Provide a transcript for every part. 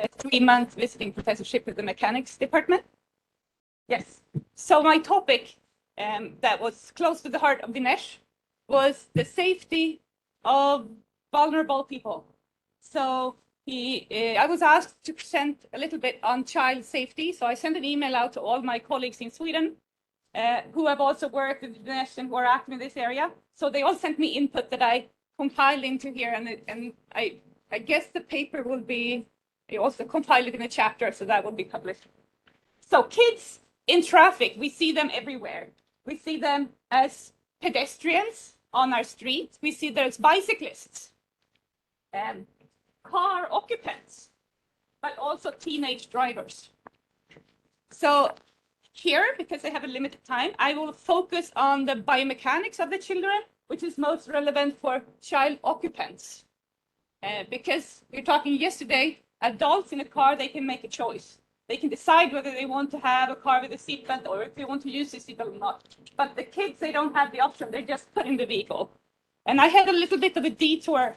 a 3-month visiting professorship with the mechanics department. Yes. So my topic that was close to the heart of Dinesh was the safety of vulnerable people. So I was asked to present a little bit on child safety. So I sent an email out to all my colleagues in Sweden who have also worked with Dinesh and who are active in this area. So they all sent me input that I compiled into here, and I guess the paper will be also compiled in a chapter, so that will be published. So kids in traffic, we see them everywhere. We see them as pedestrians on our streets. We see them as bicyclists, car occupants, but also teenage drivers. So here, because I have a limited time, I will focus on the biomechanics of the children, which is most relevant for child occupants. Because we were talking yesterday, adults in a car, they can make a choice. They can decide whether they want to have a car with a seatbelt or if they want to use the seatbelt or not. But the kids, they don't have the option. They're just put in the vehicle. And I had a little bit of a detour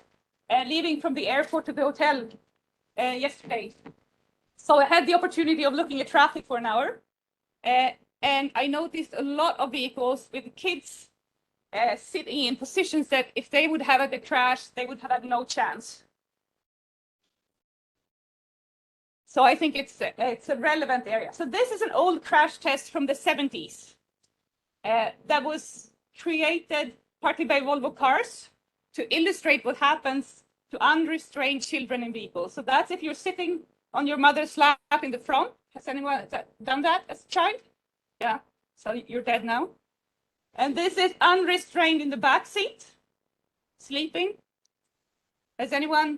leaving from the airport to the hotel yesterday. So I had the opportunity of looking at traffic for an hour. And I noticed a lot of vehicles with kids sitting in positions that if they would have had a crash, they would have had no chance. So I think it's a relevant area. So this is an old crash test from the 70s that was created partly by Volvo cars to illustrate what happens to unrestrained children in vehicles. So that's if you're sitting on your mother's lap in the front. Has anyone done that as a child? Yeah, so you're dead now. And this is unrestrained in the back seat, sleeping. Has anyone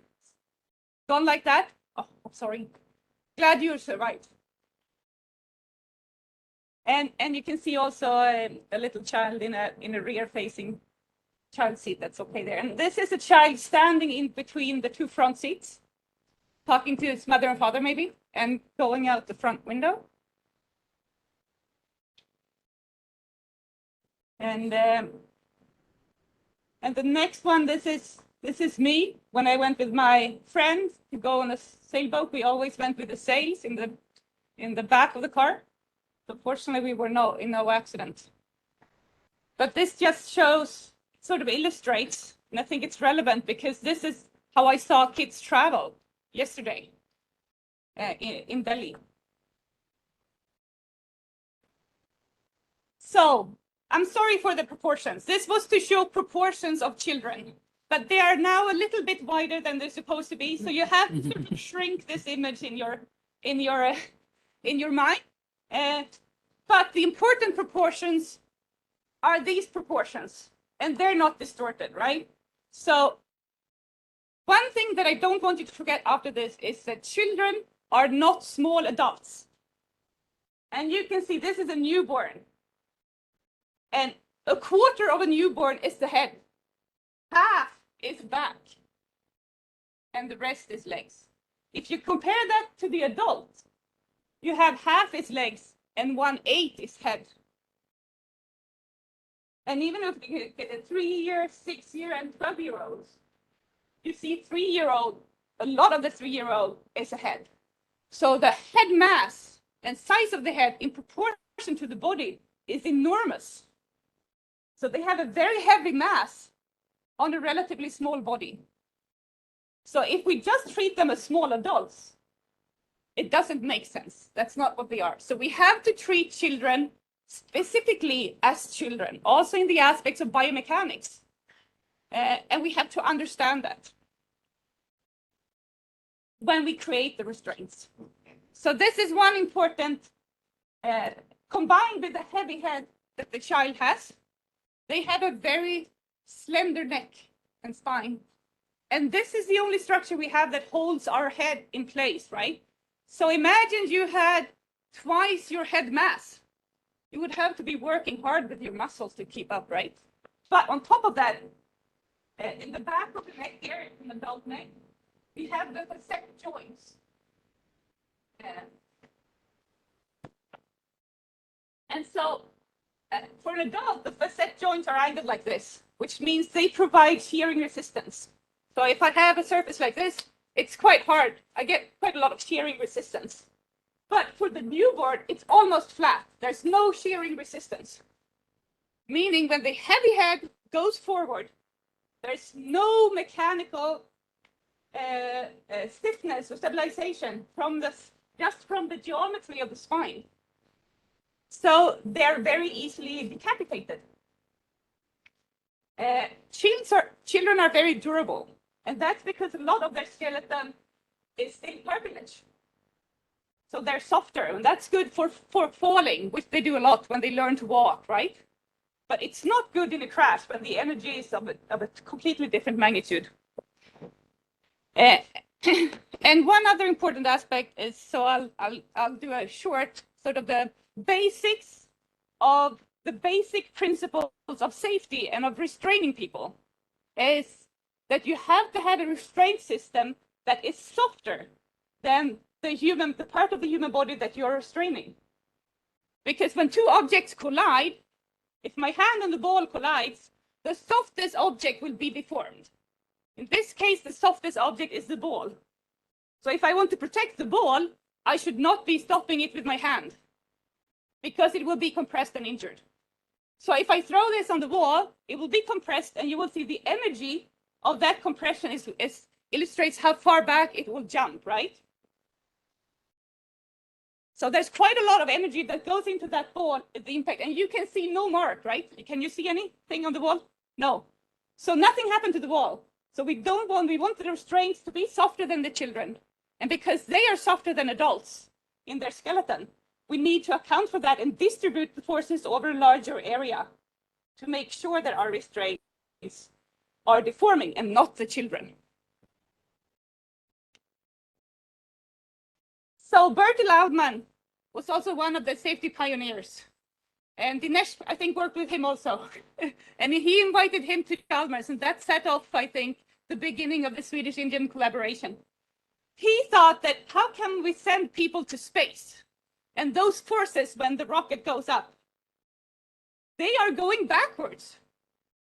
gone like that? Oh, I'm sorry. Glad you survived. And you can see also a little child in a rear-facing child seat. That's okay there. And this is a child standing in between the two front seats, talking to his mother and father maybe, and going out the front window. And the next one, this is me when I went with my friends to go on a sailboat. We always went with the sails in the back of the car. So fortunately, we were in no accident. But this just shows, sort of illustrates, and I think it's relevant because this is how I saw kids travel yesterday in Delhi. So I'm sorry for the proportions. This was to show proportions of children, but they are now a little bit wider than they're supposed to be. So you have to sort of shrink this image in your mind. But the important proportions are these proportions, and they're not distorted, right? So one thing that I don't want you to forget after this is that children are not small adults. And you can see this is a newborn. And a quarter of a newborn is the head. Half is back. And the rest is legs. If you compare that to the adult, you have half is legs and 1/8 is head. And even if you get a 3-year, 6-year, and 12-year-olds, you see 3-year-old, a lot of the 3-year-old is a head. So the head mass and size of the head in proportion to the body is enormous. So they have a very heavy mass on a relatively small body. So if we just treat them as small adults, it doesn't make sense. That's not what they are. So we have to treat children specifically as children, also in the aspects of biomechanics. And we have to understand that when we create the restraints. So this is one important, combined with the heavy head that the child has, they have a very slender neck and spine. And this is the only structure we have that holds our head in place, right? So imagine you had twice your head mass. You would have to be working hard with your muscles to keep up, right? But on top of that, in the back of the neck here, in the adult neck, we have the facet joints. And so for an adult, the facet joints are angled like this, which means they provide shearing resistance. So if I have a surface like this, it's quite hard. I get quite a lot of shearing resistance. But for the newborn, it's almost flat. There's no shearing resistance. Meaning when the heavy head goes forward, there's no mechanical stiffness or stabilization just from the geometry of the spine. So they're very easily decapitated. Children are very durable, and that's because a lot of their skeleton is still cartilage. So they're softer, and that's good for falling, which they do a lot when they learn to walk, right? But it's not good in a crash when the energy is of a completely different magnitude. And one other important aspect is, so I'll do a short sort of the basics of the basic principles of safety and of restraining people, is that you have to have a restraint system that is softer than the part of the human body that you're restraining. Because when two objects collide, if my hand and the ball collides, the softest object will be deformed. In this case, the softest object is the ball. So if I want to protect the ball, I should not be stopping it with my hand, because it will be compressed and injured. So if I throw this on the wall, it will be compressed, and you will see the energy of that compression illustrates how far back it will jump, right? So there's quite a lot of energy that goes into that ball at the impact, and you can see no mark, right? Can you see anything on the wall? No. So nothing happened to the wall. So we want the restraints to be softer than the children. And because they are softer than adults in their skeleton, we need to account for that and distribute the forces over a larger area to make sure that our restraints are deforming and not the children. So Bertil Audman was also one of the safety pioneers. And Dinesh, I think, worked with him also. And he invited him to Chalmers, and that set off, I think, the beginning of the Swedish-Indian collaboration. He thought that how can we send people to space? And those forces, when the rocket goes up, they are going backwards.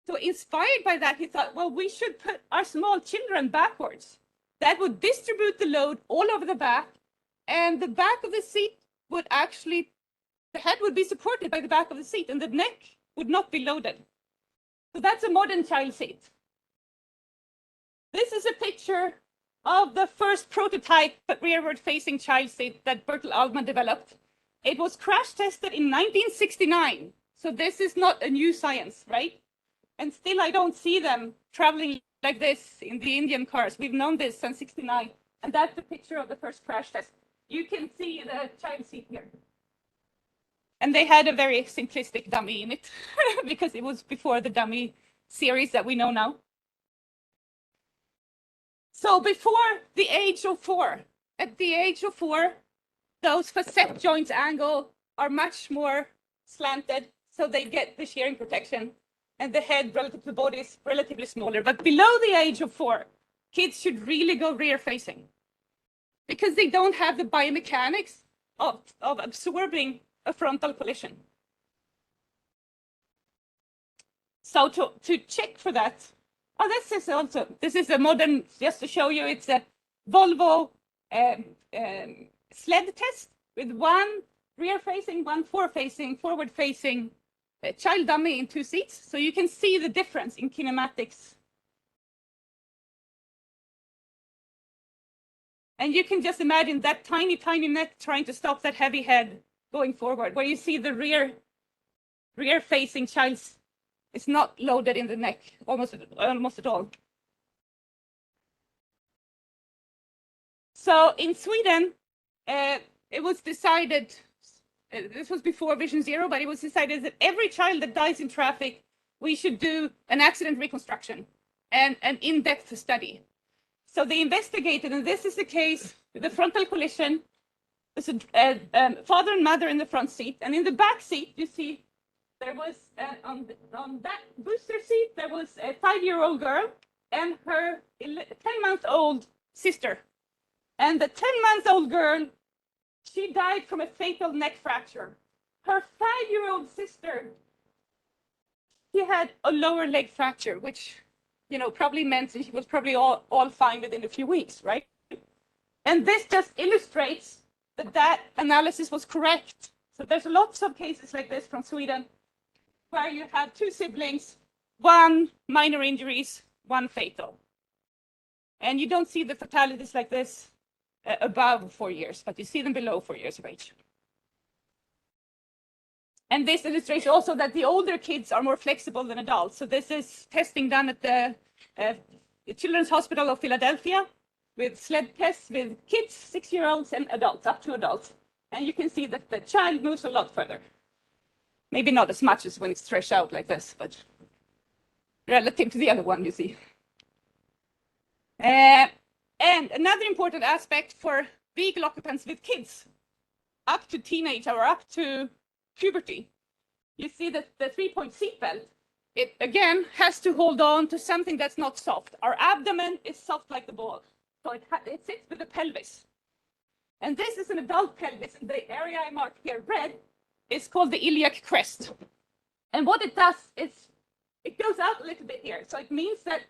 So inspired by that, he thought, well, we should put our small children backwards. That would distribute the load all over the back, and the back of the seat would actually, the head would be supported by the back of the seat, and the neck would not be loaded. So that's a modern child seat. This is a picture of the first prototype but rearward-facing child seat that Bertil Audman developed. It was crash tested in 1969. So this is not a new science, right? And still I don't see them traveling like this in the Indian cars. We've known this since 69. And that's the picture of the first crash test. You can see the child seat here. And they had a very simplistic dummy in it because it was before the dummy series that we know now. So before the age of 4, at the age of 4, those facet joints angle are much more slanted, so they get the shearing protection, and the head relative to the body is relatively smaller. But below the age of 4, kids should really go rear facing because they don't have the biomechanics of absorbing a frontal collision. So to check for that, this is a modern, just to show you, it's a Volvo sled test with one rear facing, one forward facing child dummy in 2 seats. So you can see the difference in kinematics. And you can just imagine that tiny, tiny neck trying to stop that heavy head going forward, where you see the rear facing child is not loaded in the neck almost at all. So in Sweden, it was decided, this was before Vision Zero, but it was decided that every child that dies in traffic, we should do an accident reconstruction and an in-depth study. So they investigated, and this is the case with the frontal collision. There's a father and mother in the front seat, and in the back seat, you see there was, on that booster seat, there was a 5-year-old girl and her 10-month-old sister. And the 10-month-old girl, she died from a fatal neck fracture. Her 5-year-old sister, she had a lower leg fracture, which, you know, probably meant she was probably all fine within a few weeks, right? And this just illustrates that that analysis was correct. So there's lots of cases like this from Sweden where you have two siblings, one minor injuries, one fatal. And you don't see the fatalities like this above 4 years, but you see them below 4 years of age. And this illustrates also that the older kids are more flexible than adults. So this is testing done at the Children's Hospital of Philadelphia with sled tests with kids, 6-year-olds and adults, up to adults. And you can see that the child moves a lot further. Maybe not as much as when it's stretched out like this, but relative to the other one, you see. And another important aspect for vehicle occupants with kids up to teenage or up to puberty, you see that the 3-point seatbelt, it again has to hold on to something that's not soft. Our abdomen is soft like the ball, so it sits with the pelvis. And this is an adult pelvis, and the area I marked here red is called the iliac crest. And what it does is it goes out a little bit here. So it means that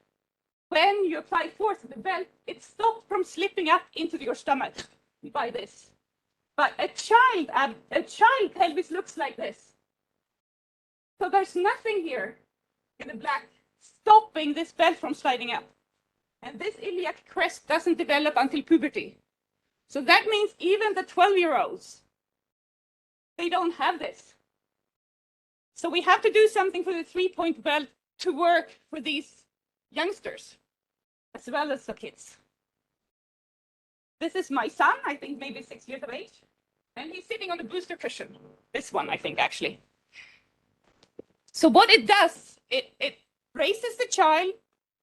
when you apply force to the belt, it stops from slipping up into your stomach by this. But a child pelvis looks like this. So there's nothing here in the black stopping this belt from sliding up. And this iliac crest doesn't develop until puberty. So that means even the 12-year-olds, they don't have this. So we have to do something for the 3-point belt to work for these youngsters, as well as the kids. This is my son, I think maybe 6 years of age, and he's sitting on a booster cushion. This one, I think, actually. So what it does, it raises the child,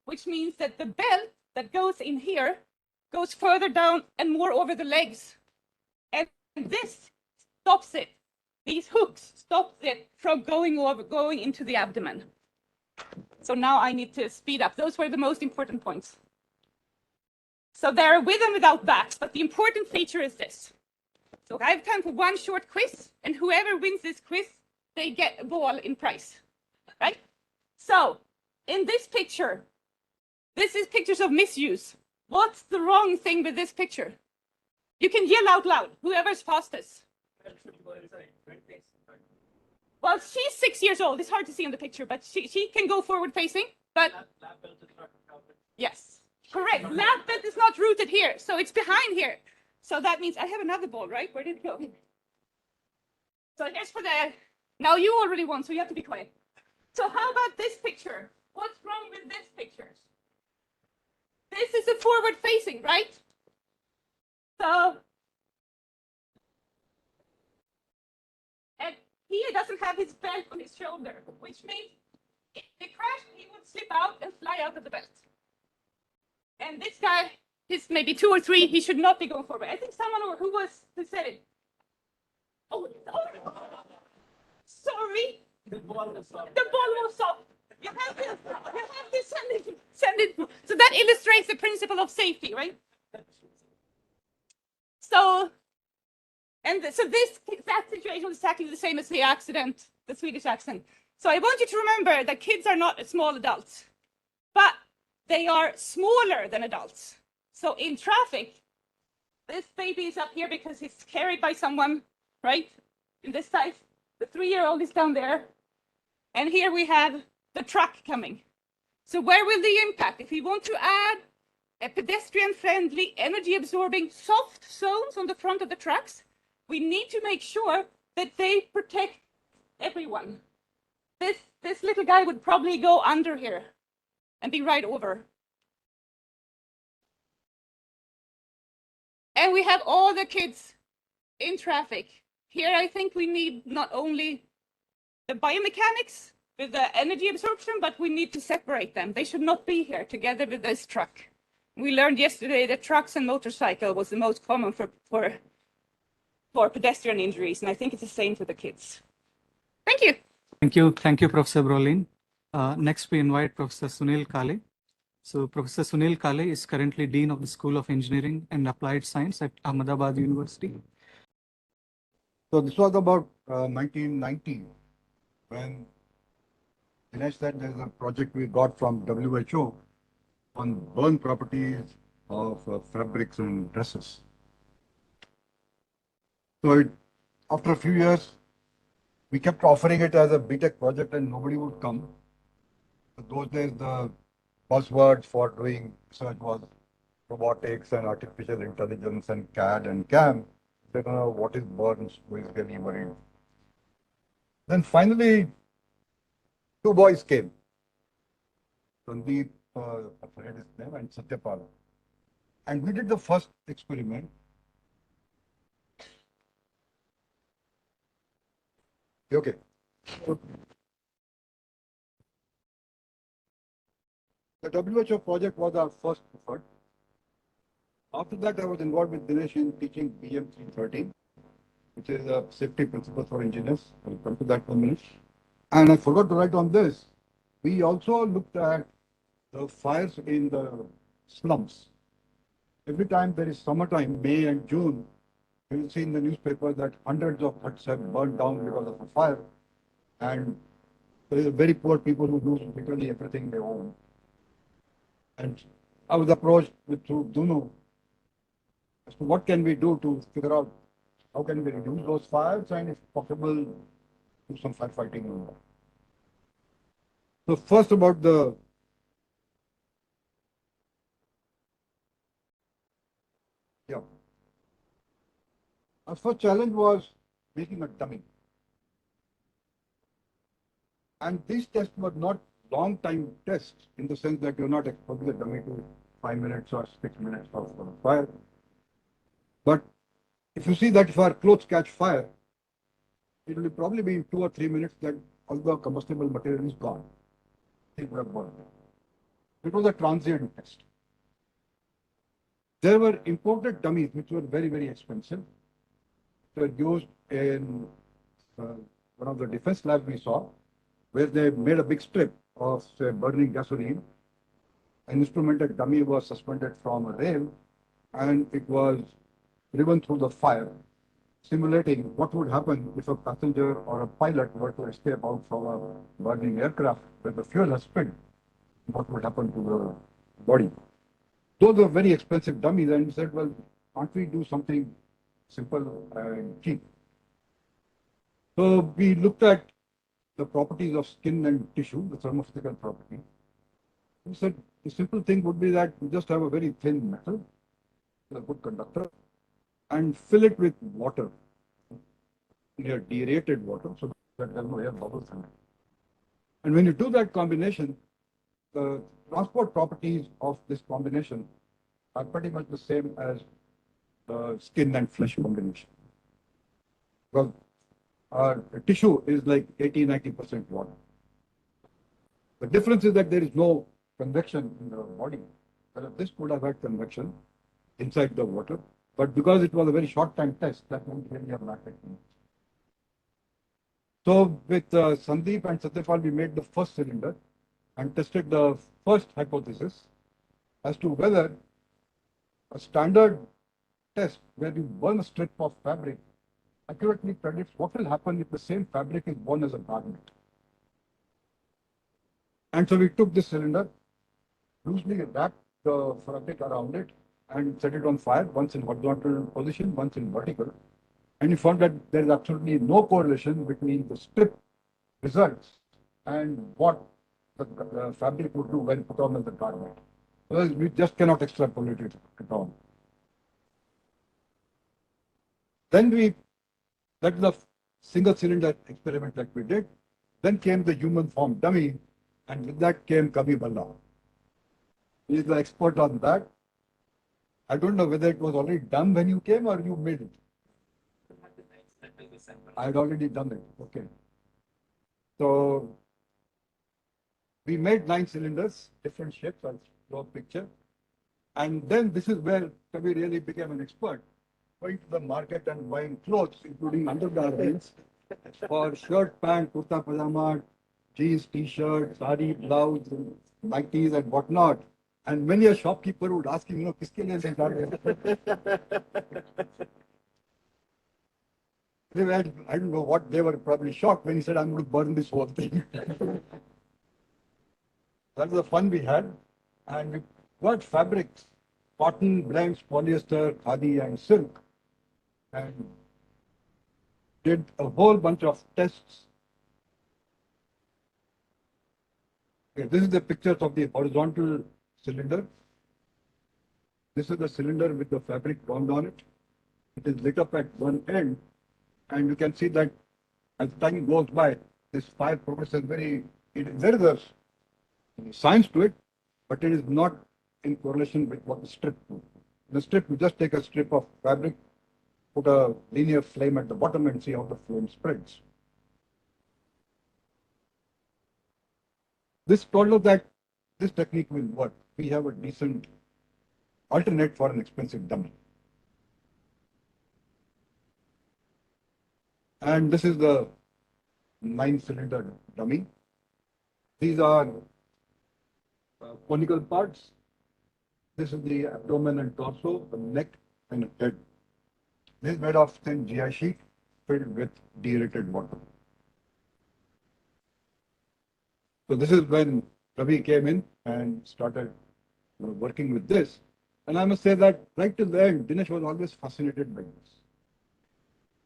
which means that the belt that goes in here goes further down and more over the legs. And this stops it. These hooks stop it from going into the abdomen. So now I need to speed up. Those were the most important points. So they're with and without backs, but the important feature is this. So I have time for one short quiz, and whoever wins this quiz, they get a ball in prize, right? So in this picture, this is pictures of misuse. What's the wrong thing with this picture? You can yell out loud, whoever's fastest. Well, she's 6 years old. It's hard to see in the picture, but she can go forward facing. But yes, correct. Lap belt is not rooted here, so it's behind here. So that means I have another ball, right? Where did it go? So here's for the. Now you already won, so you have to be quiet. So how about this picture? What's wrong with this picture? This is a forward facing, right? So. And he doesn't have his belt on his shoulder, which means if they crash, he would slip out and fly out of the belt. And this guy, he's maybe 2 or 3, he should not be going forward. I think someone who said it. Oh, sorry. The ball was off. You have to send it. So that illustrates the principle of safety, right? So. And so that situation was exactly the same as the accident, the Swedish accident. So I want you to remember that kids are not small adults, but they are smaller than adults. So in traffic, this baby is up here because he's carried by someone, right? In this side, the 3-year-old is down there. And here we have the truck coming. So where will the impact? If we want to add a pedestrian-friendly, energy-absorbing soft zones on the front of the trucks, we need to make sure that they protect everyone. This little guy would probably go under here and be right over. And we have all the kids in traffic. Here, I think we need not only the biomechanics with the energy absorption, but we need to separate them. They should not be here together with this truck. We learned yesterday that trucks and motorcycle was the most common for pedestrian injuries, and I think it's the same for the kids. Thank you. Thank you, Professor Brolin. Next, we invite Professor Sunil Kale. So Professor Sunil Kale is currently Dean of the School of Engineering and Applied Science at Ahmedabad University. So this was about 1990 when Dinesh said there's a project we got from WHO on burn properties of fabrics and dresses. So after a few years, we kept offering it as a BTech project and nobody would come. But those days, the buzzwords for doing research was robotics and artificial intelligence and CAD and CAM. They don't know what is Burns, who is really worried. Then finally, two boys came. Sandeep, I forget his name, and Satyapal. And we did the first experiment. Okay. The WHO project was our first effort. After that, I was involved with Dinesh in teaching BM 313, which is a safety principle for engineers. I'll come to that in a minute. And I forgot to write on this. We also looked at the fires in the slums. Every time there is summertime, May and June, you will see in the newspaper that hundreds of huts have burned down because of a fire. And there are very poor people who lose literally everything they own. And I was approached through Duno as to what can we do to figure out how can we reduce those fires and if possible do some firefighting. So first about the our first challenge was making a dummy. And these tests were not long time tests in the sense that you're not exposing the dummy to 5 minutes or 6 minutes of fire. But if you see that if our clothes catch fire, it will probably be in 2 or 3 minutes that all the combustible material is gone. It would have burned. It was a transient test. There were imported dummies which were very, very expensive. They were used in one of the defense labs we saw, where they made a big strip of, say, burning gasoline. An instrumented dummy was suspended from a rail, and it was driven through the fire, simulating what would happen if a passenger or a pilot were to escape out from a burning aircraft where the fuel has spilled. What would happen to the body? Those were very expensive dummies, and we said, well, can't we do something simple and cheap? So we looked at the properties of skin and tissue, the thermophysical property. We said the simple thing would be that you just have a very thin metal, a good conductor, and fill it with water, near deaerated water, so that there are no air bubbles in it. And when you do that combination, the transport properties of this combination are pretty much the same as the skin and flesh combination. Because our tissue is like 80-90% water. The difference is that there is no convection in the body. Whereas this could have had convection inside the water, but because it was a very short time test, that won't really have mattered. So with Sandeep and Satyapal, we made the first cylinder and tested the first hypothesis as to whether a standard test where you burn a strip of fabric accurately predicts what will happen if the same fabric is worn as a garment. And so we took this cylinder, loosely wrapped the fabric around it and set it on fire, once in horizontal position, once in vertical. And we found that there is absolutely no correlation between the strip results and what the fabric would do when put on as a garment. Otherwise, we just cannot extrapolate it at all. Then that's the single cylinder experiment that we did. Then came the human form dummy, and with that came Kavi Balla. He is the expert on that. I don't know whether it was already done when you came or you made it. I had already done it. Okay. So we made 9 cylinders, different shapes. I'll draw a picture. And then this is where Kavi really became an expert, going to the market and buying clothes, including undergarments, for shirt, pant, kurta, pajama, jeans, t-shirt, sari, blouse, nighties and whatnot. And many a shopkeeper would ask him, kiske liye se I don't know what, they were probably shocked when he said, I'm going to burn this whole thing. That was the fun we had. And we got fabrics cotton blends, polyester, khadi, and silk, and did a whole bunch of tests. Okay, this is the pictures of the horizontal cylinder. This is the cylinder with the fabric bound on it. It is lit up at one end, and you can see that as time goes by, this fire progresses there is a science to it, but it is not in correlation with what the strip do. The strip, you just take a strip of fabric, put a linear flame at the bottom and see how the flame spreads. This told us that this technique will work. We have a decent alternate for an expensive dummy. And this is the 9-cylinder dummy. These are conical parts. This is the abdomen and torso, the neck and the head. This is made of thin GI sheet filled with deaerated water. So this is when Ravi came in and started working with this. And I must say that right till the end, Dinesh was always fascinated by this.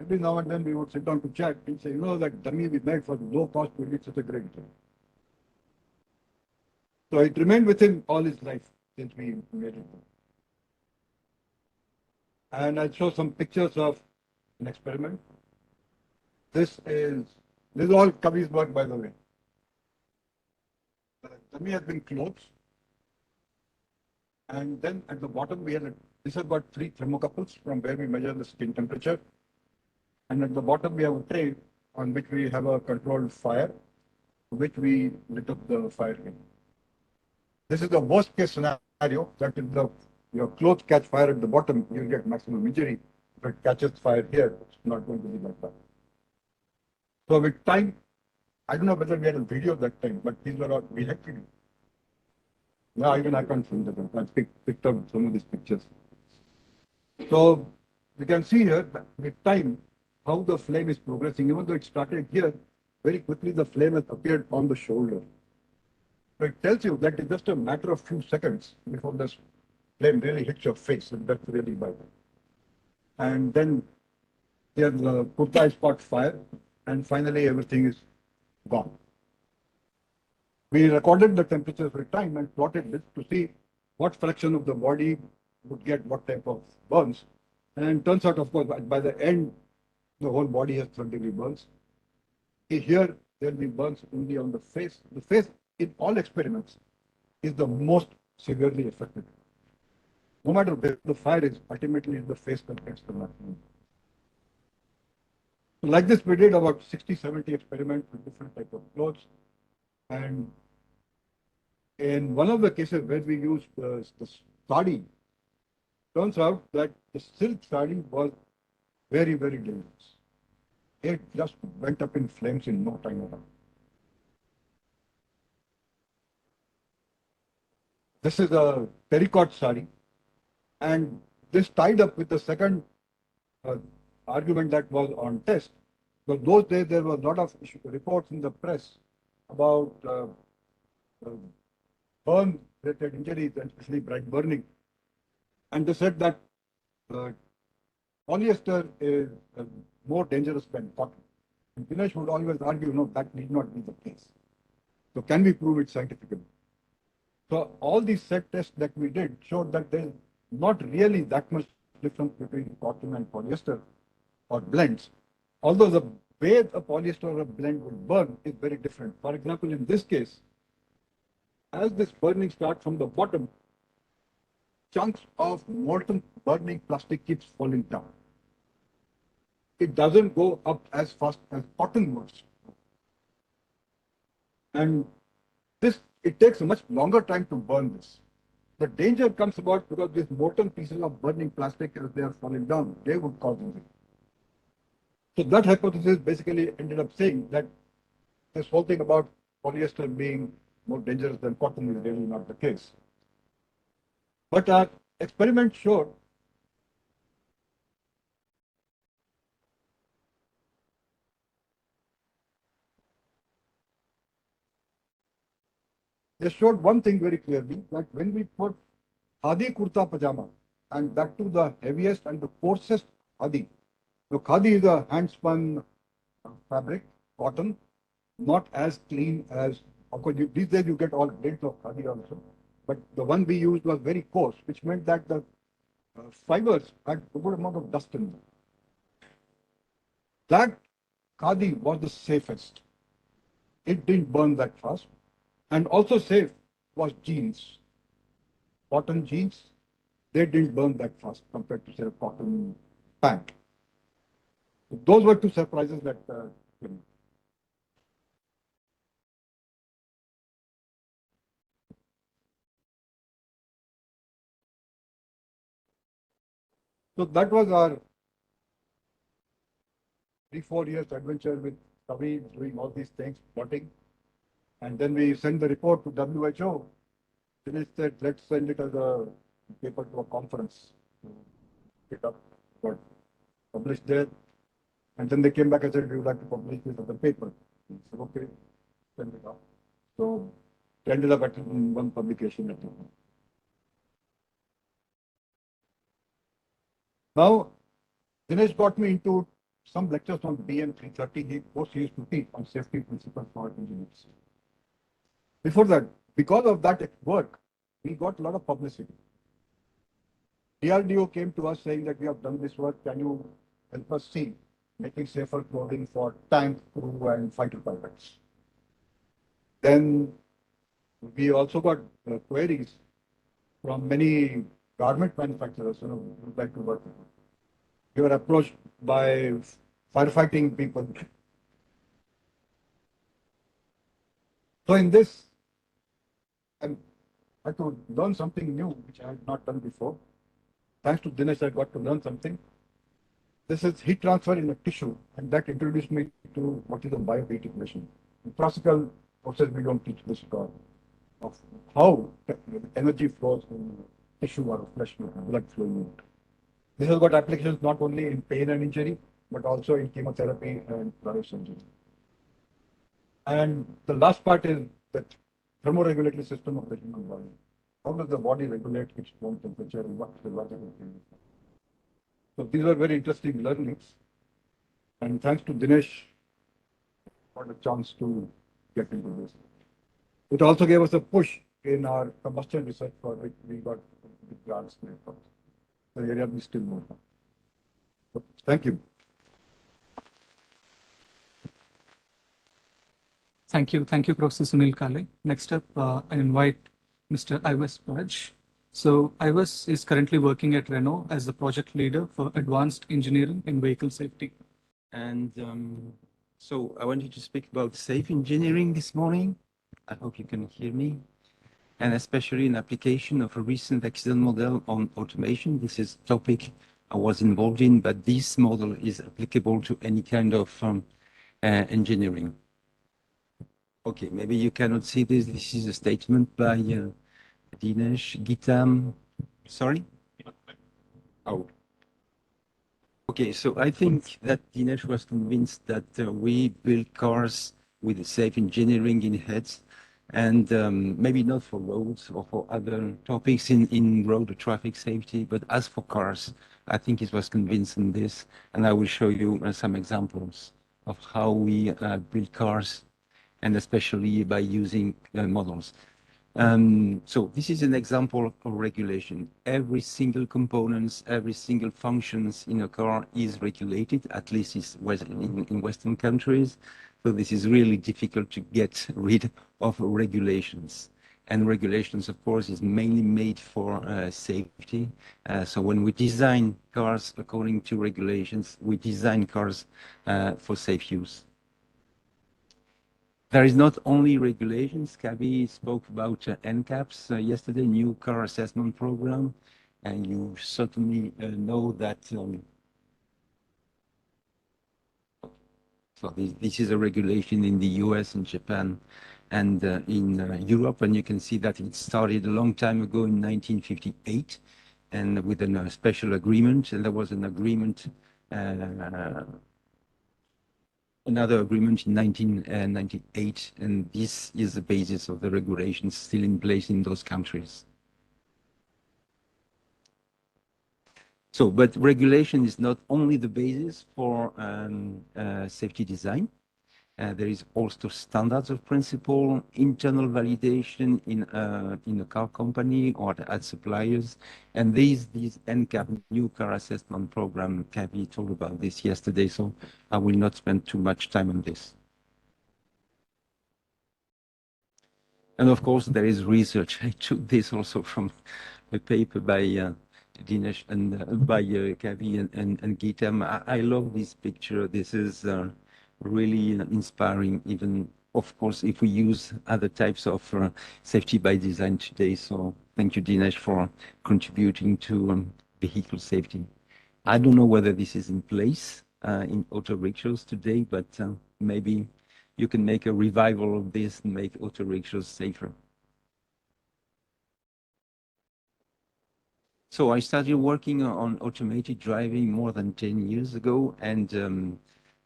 Every now and then we would sit down to chat and say, that dummy we made for low cost, we did such a great thing. So it remained with him all his life since we made it. And I'll show some pictures of an experiment. This is all Kavi's work, by the way. The dummy has been closed. And then at the bottom, this has got 3 thermocouples from where we measure the skin temperature. And at the bottom, we have a tray on which we have a controlled fire, which we lit up the fire in. This is the worst case scenario, that if your clothes catch fire at the bottom, you'll get maximum injury. If it catches fire here, it's not going to be like that. So with time, I don't know whether we had a video that time, but these were all we had to do. Yeah, even I can't find them. I picked up some of these pictures. So we can see here that with time how the flame is progressing. Even though it started here, very quickly the flame has appeared on the shoulder. So it tells you that it's just a matter of few seconds before the flame really hits your face, and that's really bad. And then here the kurta is caught fire, and finally everything is gone. We recorded the temperatures with time and plotted this to see what fraction of the body would get what type of burns. And turns out, of course, by the end, the whole body has third-degree burns. Here, there will be burns only on the face. The face, in all experiments, is the most severely affected. No matter where the fire is, ultimately the face that gets the maximum. So like this, we did about 60, 70 experiments with different types of clothes. And in one of the cases where we used the sari, turns out that the silk sari was very, very dangerous. It just went up in flames in no time at all. This is a terracotta sari, and this tied up with the second argument that was on test. Because those days there was a lot of reports in the press about burn-related injuries, and especially bright burning. And they said that polyester is more dangerous than cotton. And Dinesh would always argue, no, that need not be the case. So can we prove it scientifically? So all these set tests that we did showed that there is not really that much difference between cotton and polyester or blends. Although the way a polyester or a blend will burn is very different. For example, in this case, as this burning starts from the bottom, chunks of molten burning plastic keeps falling down. It doesn't go up as fast as cotton would. And it takes a much longer time to burn this. The danger comes about because these molten pieces of burning plastic, as they are falling down, they would cause injury. So that hypothesis basically ended up saying that this whole thing about polyester being more dangerous than cotton is really not the case. But our experiment showed one thing very clearly, that when we put khadi kurta pajama, and that too the heaviest and the coarsest khadi. So khadi is a hand-spun fabric, cotton, not as clean as, of course, these days you get all grades of khadi also, but the one we used was very coarse, which meant that the fibers had a good amount of dust in them. That khadi was the safest. It didn't burn that fast. And also safe was jeans. Cotton jeans, they didn't burn that fast compared to, say, a cotton pant. Those were two surprises that came. So that was our 3-4 years adventure with Kavi doing all these things, plotting. And then we sent the report to WHO. Dinesh said, let's send it as a paper to a conference. Pick up, got published there. And then they came back and said, we would like to publish this as a paper. We said, okay, send it out. So it ended up at one publication at the moment. Now, Dinesh got me into some lectures on BM 330. He used to teach on safety principles for engineers. Before that, because of that work, we got a lot of publicity. DRDO came to us saying that we have done this work. Can you help us see making safer clothing for tank crew and fighter pilots? Then we also got queries from many garment manufacturers, who would like to work with us. We were approached by firefighting people. So in this, I had to learn something new, which I had not done before. Thanks to Dinesh, I got to learn something. This is heat transfer in a tissue, and that introduced me to what is a biodegradation. In classical process, we don't teach this at all, of how energy flows in tissue or flesh, blood flowing. This has got applications not only in pain and injury, but also in chemotherapy and plastic surgery. And the last part is the thermoregulatory system of the human body. How does the body regulate its own temperature and what is the logical thing? So these are very interesting learnings. And thanks to Dinesh for the chance to get into this. It also gave us a push in our combustion research for which we got grants. The area we still know. So, thank you. Thank you, Professor Sunil Kale. Next up, I invite Mr. Yves Page. So Yves is currently working at Renault as the project leader for advanced engineering in vehicle safety. And so I wanted to speak about safe engineering this morning. I hope you can hear me. And especially in application of a recent accident model on automation. This is a topic I was involved in, but this model is applicable to any kind of engineering. Okay, maybe you cannot see this. This is a statement by Dinesh, Gitam. Sorry? Oh. Okay, so I think that Dinesh was convinced that we build cars with safe engineering in heads, and maybe not for roads or for other topics in road traffic safety, but as for cars, I think it was convincing this, and I will show you some examples of how we build cars, and especially by using models. So this is an example of regulation. Every single components, every single functions in a car is regulated, at least in Western countries. So this is really difficult to get rid of regulations. And regulations, of course, is mainly made for safety. So when we design cars according to regulations, we design cars for safe use. There is not only regulations. Kavi spoke about NCAPs yesterday, new car assessment program, and you certainly know that. So this is a regulation in the US and Japan and in Europe, and you can see that it started a long time ago in 1958, and with a special agreement, and there was an agreement. Another agreement in 1998, and this is the basis of the regulations still in place in those countries. So, but regulation is not only the basis for safety design. There is also standards of principle, internal validation in a car company or at suppliers, and these NCAP new car assessment program. Kavi told about this yesterday, so I will not spend too much time on this. And of course, there is research. I took this also from a paper by Dinesh and by Kavi and Gitam. I love this picture. This is really inspiring, even, of course, if we use other types of safety by design today. So thank you, Dinesh, for contributing to vehicle safety. I don't know whether this is in place in auto rickshaws today, but maybe you can make a revival of this and make auto rickshaws safer. So I started working on automated driving more than 10 years ago, and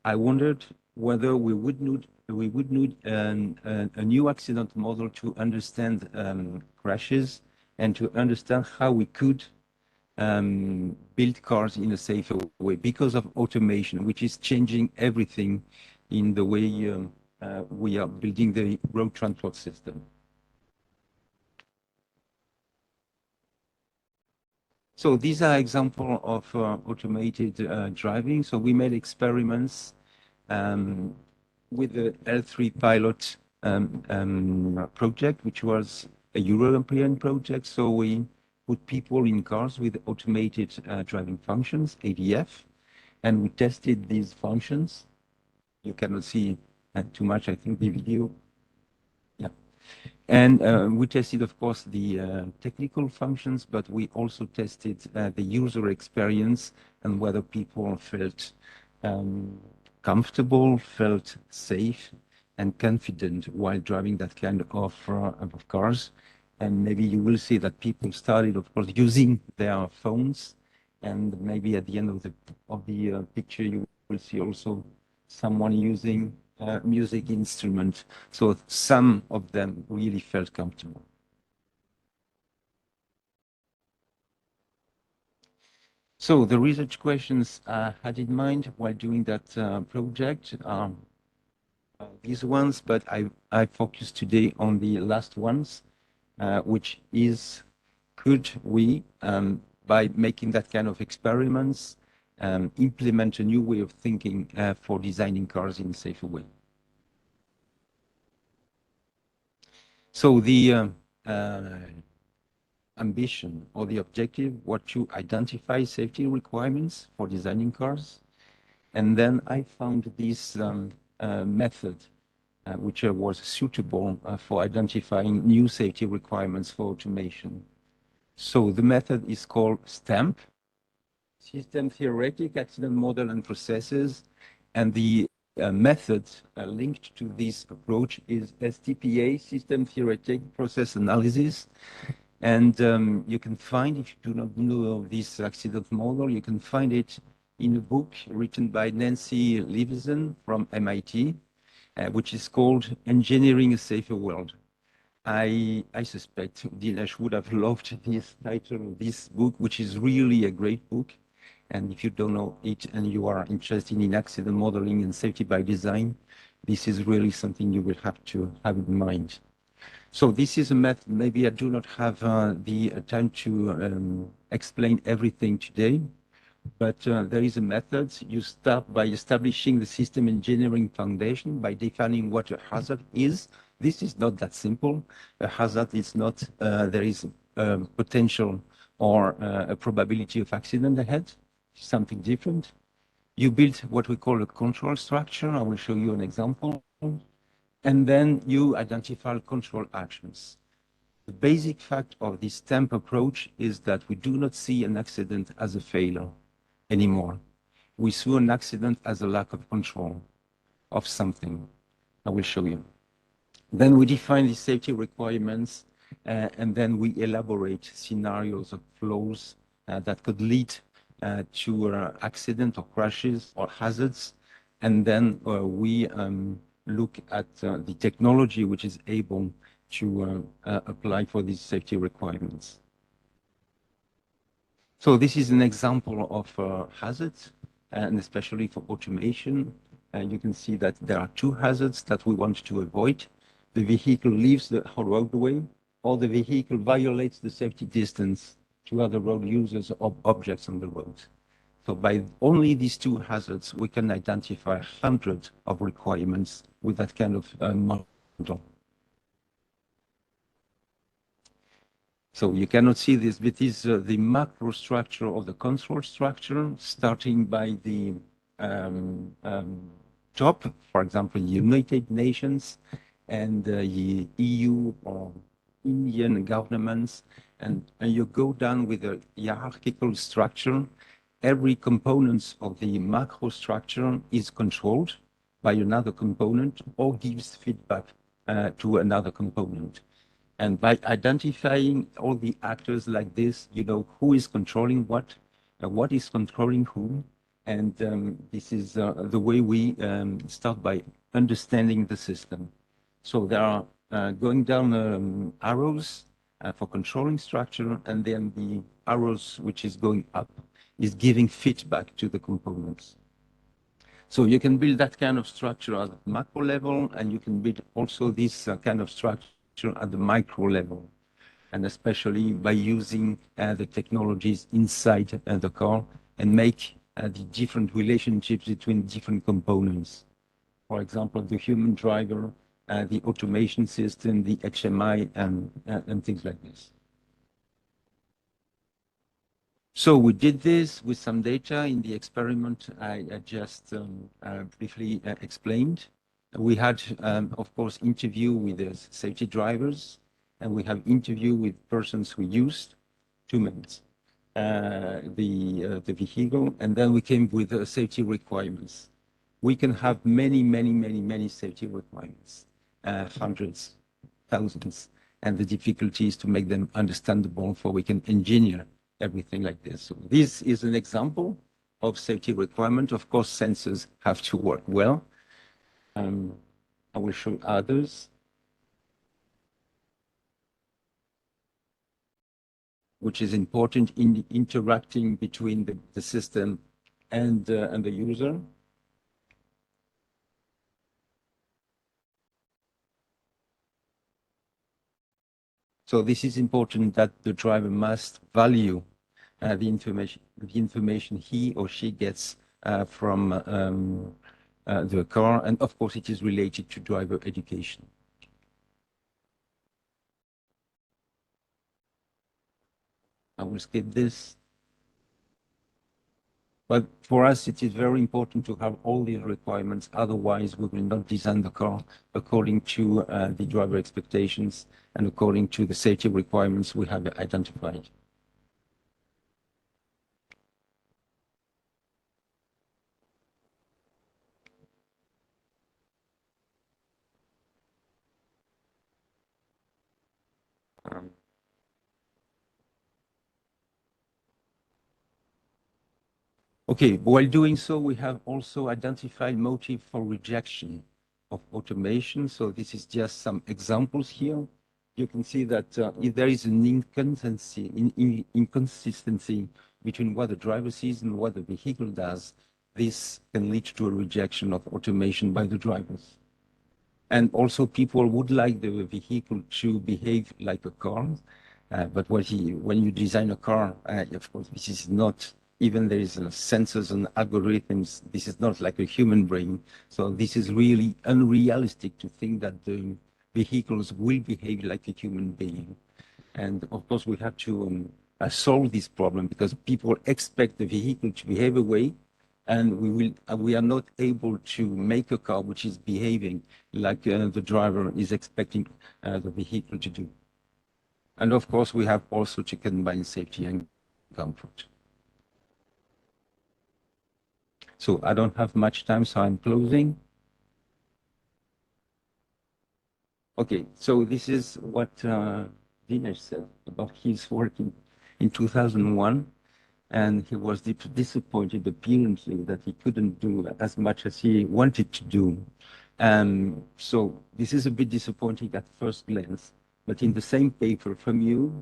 I wondered whether we would need a new accident model to understand crashes and to understand how we could build cars in a safer way because of automation, which is changing everything in the way we are building the road transport system. So these are examples of automated driving. So we made experiments with the L3 pilot project, which was a European project. So we put people in cars with automated driving functions, ADF, and we tested these functions. You cannot see too much, I think, the video. Yeah. And we tested, of course, the technical functions, but we also tested the user experience and whether people felt comfortable, felt safe and confident while driving that kind of cars. And maybe you will see that people started, of course, using their phones. And maybe at the end of the picture, you will see also someone using music instrument. So some of them really felt comfortable. So the research questions I had in mind while doing that project are these ones, but I focus today on the last ones, which is, could we, by making that kind of experiments, implement a new way of thinking for designing cars in a safer way? So the ambition or the objective was to identify safety requirements for designing cars. And then I found this method which was suitable for identifying new safety requirements for automation. So the method is called STAMP, System Theoretic Accident Model and Processes. And the method linked to this approach is STPA, System Theoretic Process Analysis. And you can find, if you do not know this accident model, you can find it in a book written by Nancy Leveson from MIT, which is called Engineering a Safer World. I suspect Dinesh would have loved this title of this book, which is really a great book. And if you don't know it and you are interested in accident modeling and safety by design, this is really something you will have to have in mind. So this is a method. Maybe I do not have the time to explain everything today, but there is a method. You start by establishing the system engineering foundation by defining what a hazard is. This is not that simple. A hazard is not, there is potential or a probability of accident ahead, something different. You build what we call a control structure. I will show you an example. And then you identify control actions. The basic fact of this STAMP approach is that we do not see an accident as a failure anymore. We see an accident as a lack of control of something. I will show you. Then we define the safety requirements, and then we elaborate scenarios of flows that could lead to accident or crashes or hazards. And then we look at the technology which is able to apply for these safety requirements. So this is an example of hazards, and especially for automation. You can see that there are two hazards that we want to avoid. The vehicle leaves the roadway, or the vehicle violates the safety distance to other road users or objects on the road. So by only these two hazards, we can identify hundreds of requirements with that kind of model. So you cannot see this, but this is the macro structure of the control structure, starting by the top, for example, United Nations and the EU or Indian governments, and you go down with a hierarchical structure. Every component of the macro structure is controlled by another component or gives feedback to another component. And by identifying all the actors like this, you know who is controlling what is controlling whom. And this is the way we start by understanding the system. So there are going down arrows for controlling structure, and then the arrows which is going up is giving feedback to the components. So you can build that kind of structure at the macro level, and you can build also this kind of structure at the micro level, and especially by using the technologies inside the car and make the different relationships between different components. For example, the human driver, the automation system, the HMI, and things like this. So we did this with some data in the experiment I just briefly explained. We had, of course, interview with the safety drivers, and we have interview with persons who used 2 minutes the vehicle, and then we came with safety requirements. We can have many safety requirements, hundreds, thousands, and the difficulty is to make them understandable so we can engineer everything like this. So this is an example of safety requirement. Of course, sensors have to work well. I will show others, which is important in interacting between the system and the user. So this is important that the driver must value the information he or she gets from the car, and of course it is related to driver education. I will skip this. But for us, it is very important to have all these requirements. Otherwise, we will not design the car according to the driver expectations and according to the safety requirements we have identified. Okay, while doing so, we have also identified motive for rejection of automation. So this is just some examples here. You can see that if there is an inconsistency between what the driver sees and what the vehicle does, this can lead to a rejection of automation by the drivers. And also people would like the vehicle to behave like a car, but when you design a car, of course, this is not, even there is sensors and algorithms, this is not like a human brain. So this is really unrealistic to think that the vehicles will behave like a human being. And of course, we have to solve this problem because people expect the vehicle to behave a way, and we are not able to make a car which is behaving like the driver is expecting the vehicle to do. And of course, we have also to combine safety and comfort. So I don't have much time, so I'm closing. Okay, so this is what Dinesh said about his work in 2001. And he was disappointed apparently that he couldn't do as much as he wanted to do. So this is a bit disappointing at first glance, but in the same paper from you,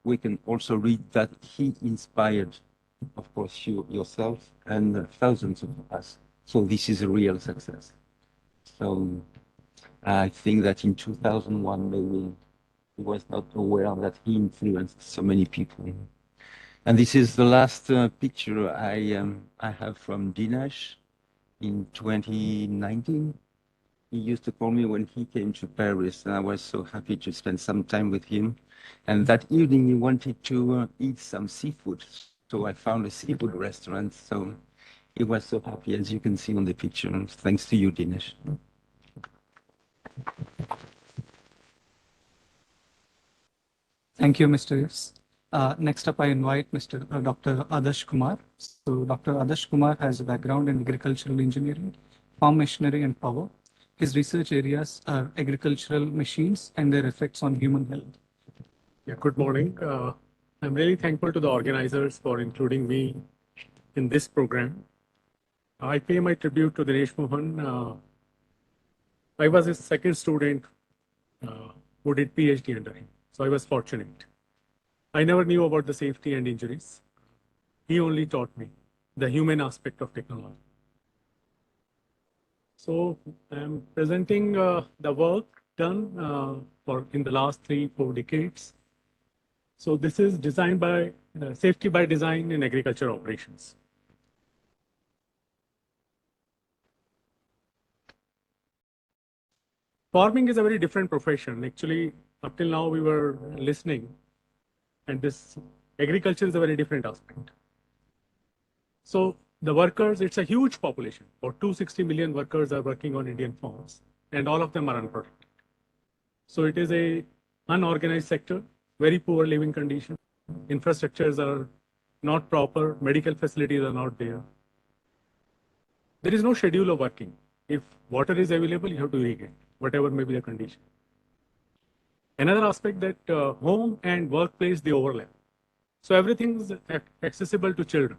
we can also read that he inspired, of course, you yourself and thousands of us. So this is a real success. So I think that in 2001, maybe he was not aware that he influenced so many people. And this is the last picture I have from Dinesh in 2019. He used to call me when he came to Paris, and I was so happy to spend some time with him. And that evening, he wanted to eat some seafood. So I found a seafood restaurant. So he was so happy, as you can see on the picture. Thanks to you, Dinesh. Thank you, Mr. Yves. Next up, I invite Mr. Dr. Adarsh Kumar. So Dr. Adarsh Kumar has a background in agricultural engineering, farm machinery and power. His research areas are agricultural machines and their effects on human health. Yeah, good morning. I'm really thankful to the organizers for including me in this program. I pay my tribute to Dinesh Mohan. I was his second student who did PhD under him, so I was fortunate. I never knew about the safety and injuries. He only taught me the human aspect of technology. So I'm presenting the work done in the last 3-4 decades. So this is designed by safety by design in agriculture operations. Farming is a very different profession. Actually, up till now we were listening, and this agriculture is a very different aspect. So the workers, it's a huge population. About 260 million workers are working on Indian farms, and all of them are unprotected. So it is a unorganized sector, very poor living condition. Infrastructures are not proper, medical facilities are not there. There is no schedule of working. If water is available, you have to irrigate, whatever may be the condition. Another aspect that home and workplace, they overlap. So everything is accessible to children.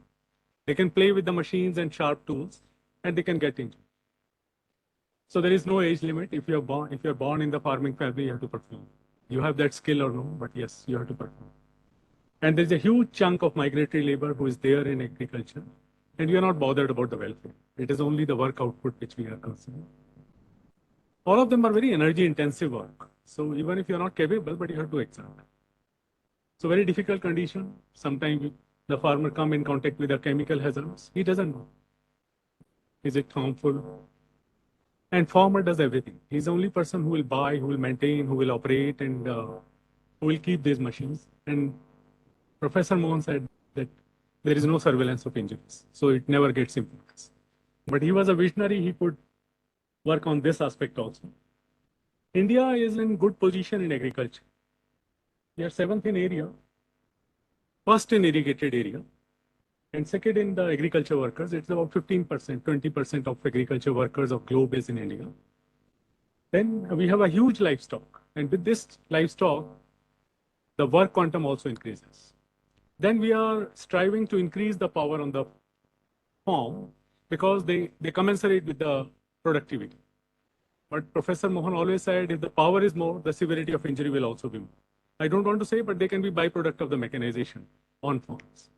They can play with the machines and sharp tools, and they can get injured. So there is no age limit. If you're born in the farming family, you have to perform. You have that skill or no, but yes, you have to perform. And there's a huge chunk of migratory labor who is there in agriculture, and we are not bothered about the welfare. It is only the work output which we are concerned. All of them are very energy intensive work. So even if you're not capable, but you have to exert. So very difficult condition. Sometimes the farmer come in contact with the chemical hazards. He doesn't know. Is it harmful? And farmer does everything. He's the only person who will buy, who will maintain, who will operate, and who will keep these machines. And Professor Mohan said that there is no surveillance of injuries. So it never gets improved. But he was a visionary. He could work on this aspect also. India is in good position in agriculture. We are 7th in area, first in irrigated area, and second in the agriculture workers. It's about 15%, 20% of agriculture workers of globe is in India. Then we have a huge livestock, and with this livestock, the work quantum also increases. Then we are striving to increase the power on the farm because they commensurate with the productivity. But Professor Mohan always said, if the power is more, the severity of injury will also be more. I don't want to say, but they can be byproduct of the mechanization on farms.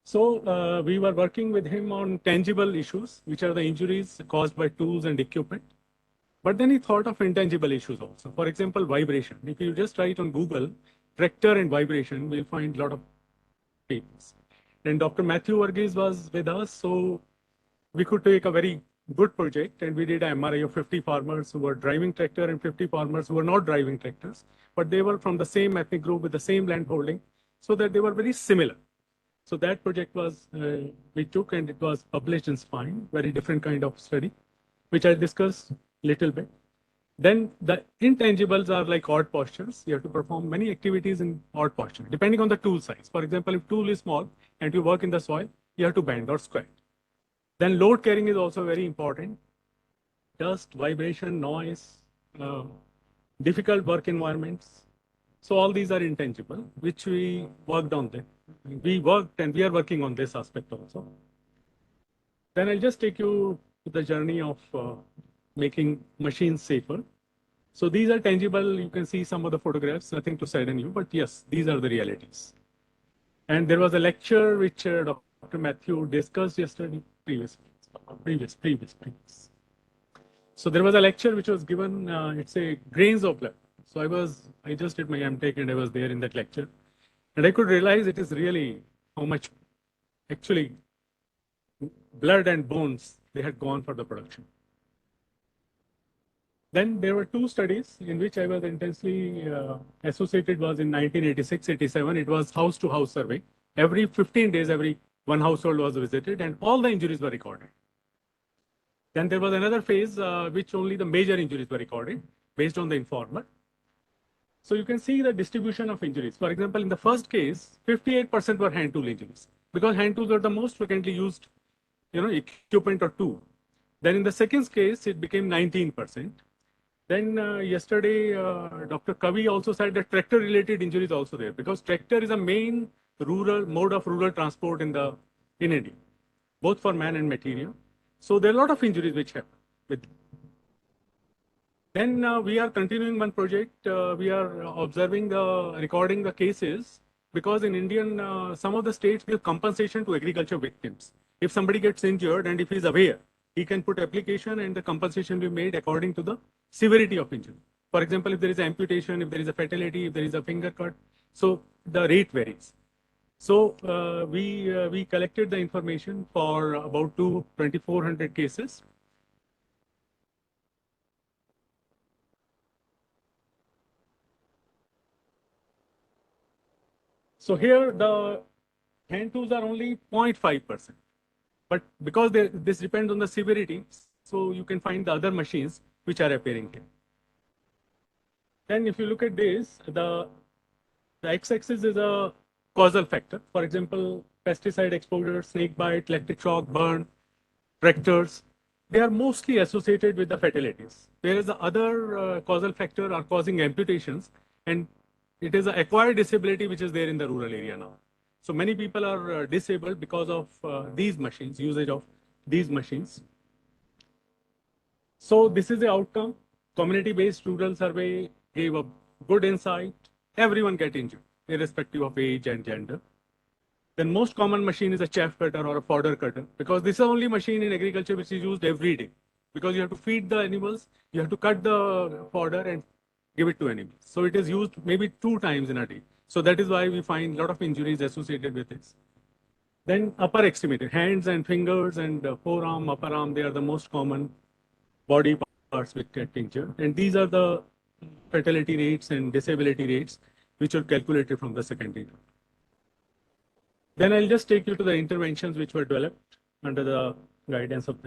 So we were working with him on tangible issues, which are the injuries caused by tools and equipment. But then he thought of intangible issues also. For example, vibration. If you just write on Google, tractor and vibration, we'll find a lot of papers. And Dr. Matthew Varghese was with us, so we could take a very good project, and we did an MRI of 50 farmers who were driving tractor and 50 farmers who were not driving tractors, but they were from the same ethnic group with the same land holding, so that they were very similar. So that project was, we took, and it was published in Spine, very different kind of study, which I discussed little bit. Then the intangibles are like odd postures. You have to perform many activities in odd posture, depending on the tool size. For example, if tool is small and you work in the soil, you have to bend or squat. Then load carrying is also very important. Dust, vibration, noise, difficult work environments. So all these are intangible, which we worked on them. We worked and we are working on this aspect also. Then I'll just take you to the journey of making machines safer. So these are tangible. You can see some of the photographs, nothing to sadden you, but yes, these are the realities. And there was a lecture which Dr. Matthew discussed yesterday, previous. So there was a lecture which was given, it's a grains of blood. So I just did my MTech and I was there in that lecture. And I could realize it is really how much actually blood and bones they had gone for the production. Then there were two studies in which I was intensely associated was in 1986-87. It was house-to-house survey. Every 15 days, every one household was visited and all the injuries were recorded. Then there was another phase which only the major injuries were recorded based on the informer. So you can see the distribution of injuries. For example, in the first case, 58% were hand tool injuries because hand tools are the most frequently used, equipment or tool. Then in the second case, it became 19%. Then yesterday, Dr. Kavi also said that tractor-related injuries also there because tractor is a main mode of rural transport in India, both for man and material. So there are a lot of injuries which happen. Then we are continuing one project. We are observing recording the cases because in Indian, some of the states give compensation to agriculture victims. If somebody gets injured and if he's aware, he can put application and the compensation will be made according to the severity of injury. For example, if there is amputation, if there is a fatality, if there is a finger cut, so the rate varies. So we collected the information for about 2,400 cases. So here the hand tools are only 0.5%. But because this depends on the severity, so you can find the other machines which are appearing here. Then if you look at this, the x-axis is a causal factor. For example, pesticide exposure, snake bite, electric shock, burn, tractors, they are mostly associated with the fatalities. Whereas the other causal factor are causing amputations, and it is an acquired disability which is there in the rural area now. So many people are disabled because of these machines, usage of these machines. So this is the outcome. Community-based rural survey gave a good insight. Everyone get injured, irrespective of age and gender. The most common machine is a chaff cutter or a fodder cutter because this is the only machine in agriculture which is used every day because you have to feed the animals, you have to cut the fodder and give it to animals. So it is used maybe 2 times in a day. So that is why we find a lot of injuries associated with this. Then upper extremity, hands and fingers and forearm, upper arm, they are the most common body parts which get injured. And these are the fatality rates and disability rates which are calculated from the secondary. Then I'll just take you to the interventions which were developed under the guidance of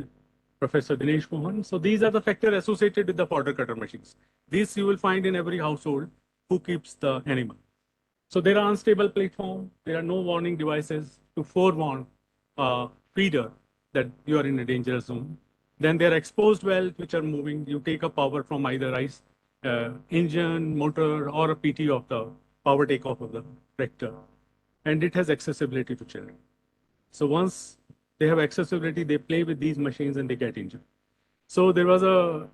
Professor Dinesh Mohan. So these are the factors associated with the fodder cutter machines. These you will find in every household who keeps the animal. So there are unstable platform. There are no warning devices to forewarn feeder that you are in a dangerous zone. Then there are exposed wells which are moving. You take a power from either engine, motor, or a PT of the power takeoff of the tractor. And it has accessibility to children. So once they have accessibility, they play with these machines and they get injured. So there was a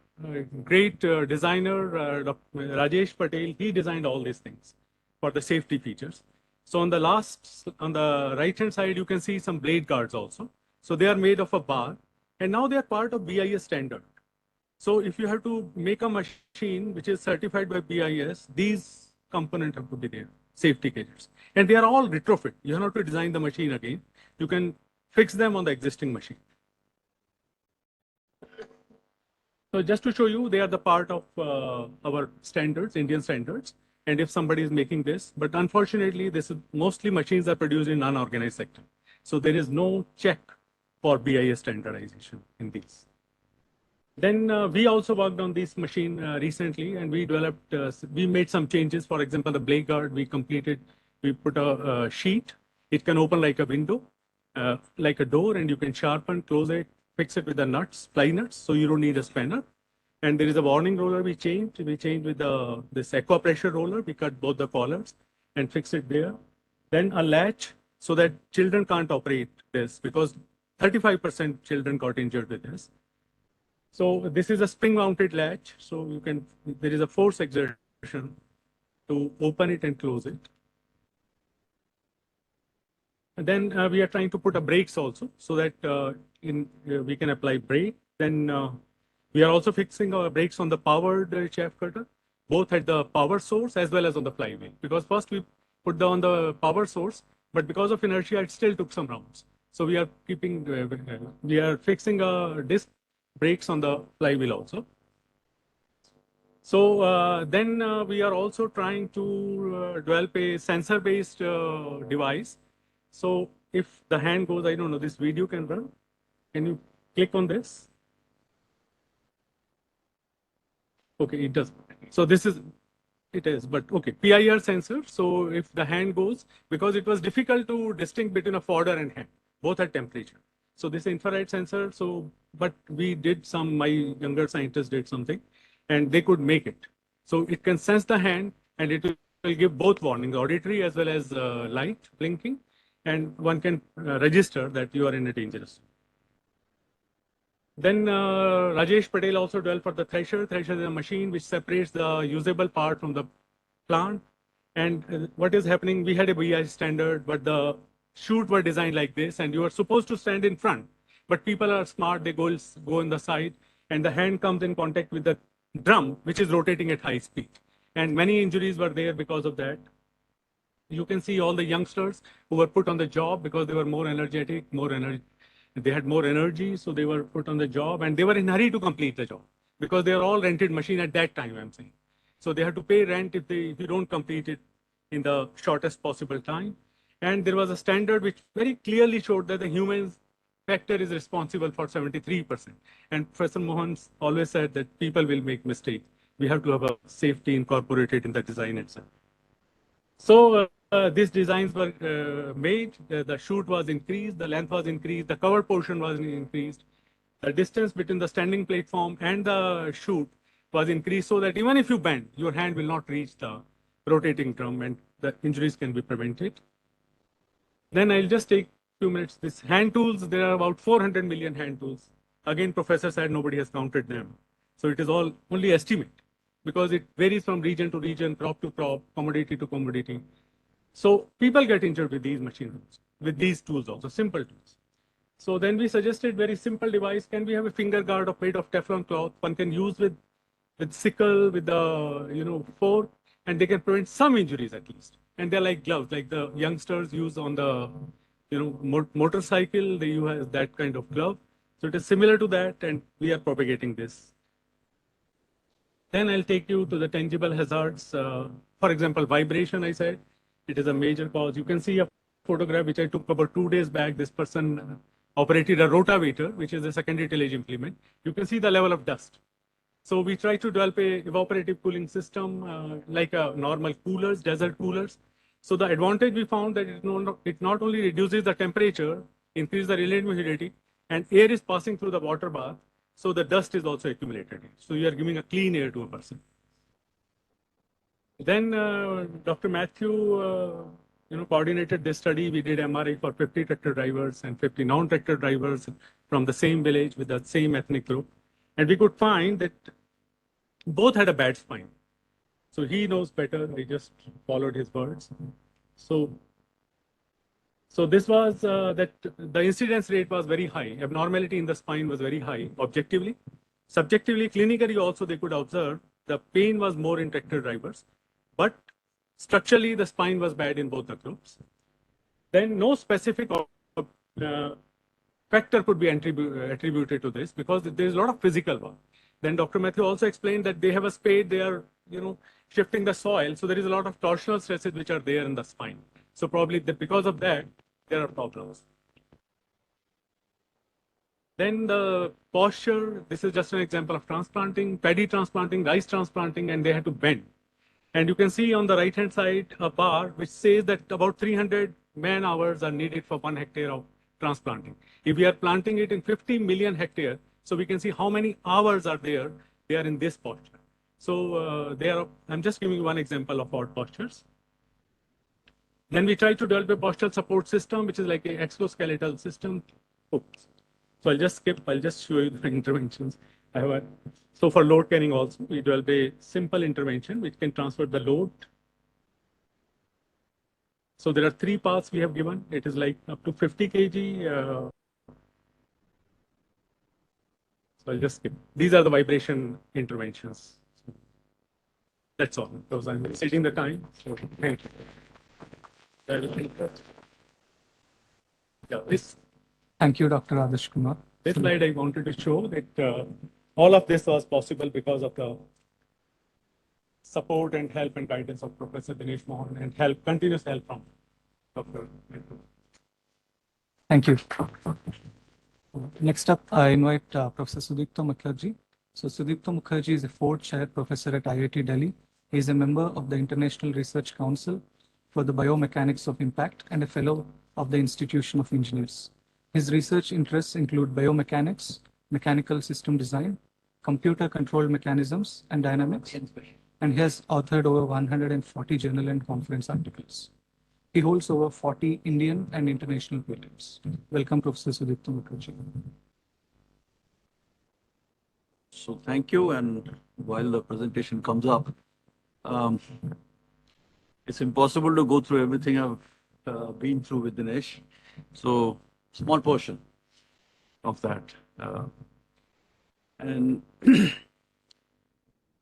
great designer, Rajesh Patel. He designed all these things for the safety features. So on the right-hand side, you can see some blade guards also. So they are made of a bar, and now they are part of BIS standard. So if you have to make a machine which is certified by BIS, these components have to be there, safety gadgets. And they are all retrofit. You have not to design the machine again. You can fix them on the existing machine. So just to show you, they are the part of our standards, Indian standards. And if somebody is making this, but unfortunately, this is mostly machines are produced in unorganized sector. So there is no check for BIS standardization in these. Then we also worked on this machine recently, and we developed, we made some changes. For example, the blade guard we put a sheet. It can open like a window, like a door, and you can sharpen, close it, fix it with the nuts, ply nuts, so you don't need a spanner. And there is a warning roller we changed. We changed with this aqua pressure roller. We cut both the collars and fix it there. Then a latch so that children can't operate this because 35% children got injured with this. So this is a spring-mounted latch. So you can, there is a force exertion to open it and close it. And then we are trying to put a brakes also, so that we can apply brake. Then we are also fixing our brakes on the powered chaff cutter, both at the power source as well as on the flywheel. Because first we put down the power source, but because of inertia, it still took some rounds. So we are keeping, we are fixing disc brakes on the flywheel also. So then we are also trying to develop a sensor-based device. So if the hand goes, I don't know, this video can run. Can you click on this? Okay, it does. So this is, it is, but okay, PIR sensor. So if the hand goes, because it was difficult to distinguish between a fodder and hand, both at temperature. So this infrared sensor, so, but we did some, my younger scientists did something, and they could make it. So it can sense the hand, and it will give both warnings, auditory as well as light blinking, and one can register that you are in a dangerous zone. Then Rajesh Patel also developed for the thresher. Thresher is a machine which separates the usable part from the plant. And what is happening, we had a BI standard, but the chute were designed like this, and you are supposed to stand in front. But people are smart, they go on the side, and the hand comes in contact with the drum, which is rotating at high speed. And many injuries were there because of that. You can see all the youngsters who were put on the job because they were more energetic, they had more energy, so they were put on the job, and they were in a hurry to complete the job because they are all rented machine at that time, I'm saying. So they had to pay rent if you don't complete it in the shortest possible time. And there was a standard which very clearly showed that the human factor is responsible for 73%. And Professor Mohan always said that people will make mistakes. We have to have a safety incorporated in the design itself. So these designs were made, the chute was increased, the length was increased, the cover portion was increased, the distance between the standing platform and the chute was increased so that even if you bend, your hand will not reach the rotating drum and the injuries can be prevented. Then I'll just take a few minutes. This hand tools, there are about 400 million hand tools. Again, professor said nobody has counted them. So it is all only estimate because it varies from region to region, crop to crop, commodity to commodity. So people get injured with these machines, with these tools also, simple tools. So then we suggested very simple device. Can we have a finger guard made of Teflon cloth? One can use with sickle, with the fork, and they can prevent some injuries at least. And they're like gloves, like the youngsters use on the motorcycle. They use that kind of glove. So it is similar to that, and we are propagating this. Then I'll take you to the tangible hazards. For example, vibration, I said, it is a major cause. You can see a photograph which I took about 2 days back. This person operated a rotavator, which is a secondary tillage implement. You can see the level of dust. So we try to develop a evaporative cooling system like a normal coolers, desert coolers. So the advantage we found that it not only reduces the temperature, increases the relative humidity, and air is passing through the water bath. So the dust is also accumulated. So you are giving a clean air to a person. Then Dr. Matthew, coordinated this study. We did MRI for 50 tractor drivers and 50 non-tractor drivers from the same village with the same ethnic group. And we could find that both had a bad spine. So he knows better. I just followed his words. So this was that the incidence rate was very high. Abnormality in the spine was very high, objectively. Subjectively, clinically also they could observe the pain was more in tractor drivers. But structurally, the spine was bad in both the groups. Then no specific factor could be attributed to this because there is a lot of physical work. Then Dr. Matthew also explained that they have a spade, they are shifting the soil. So there is a lot of torsional stresses which are there in the spine. So probably because of that, there are problems. Then the posture, this is just an example of transplanting, paddy transplanting, rice transplanting, and they had to bend. And you can see on the right-hand side a bar which says that about 300 man-hours are needed for 1 hectare of transplanting. If we are planting it in 50 million hectares, so we can see how many hours are there. They are in this posture. So I'm just giving you one example of our postures. Then we try to develop a postural support system, which is like an exoskeletal system. Oops. So I'll just skip. I'll just show you the interventions. So for load carrying also, it will be simple intervention which can transfer the load. So there are 3 paths we have given. It is like up to 50 kg. So I'll just skip. These are the vibration interventions. That's all. Because I'm exceeding the time. So thank you. Yeah, Thank you, Dr. Adarsh Kumar. this slide I wanted to show that all of this was possible because of the support and help and guidance of Professor Dinesh Mohan and continuous help from Dr. Thank you. Next up, I invite Professor Sudipto Mukherjee. So Sudipto Mukherjee is a 4th chair professor at IIT Delhi. He is a member of the International Research Council for the Biomechanics of Impact and a fellow of the Institution of Engineers. His research interests include biomechanics, mechanical system design, computer-controlled mechanisms, and dynamics, and he has authored over 140 journal and conference articles. He holds over 40 Indian and international patents. Welcome, Professor Sudipto Mukherjee. So thank you. And while the presentation comes up, it's impossible to go through everything I've been through with Dinesh. So small portion of that.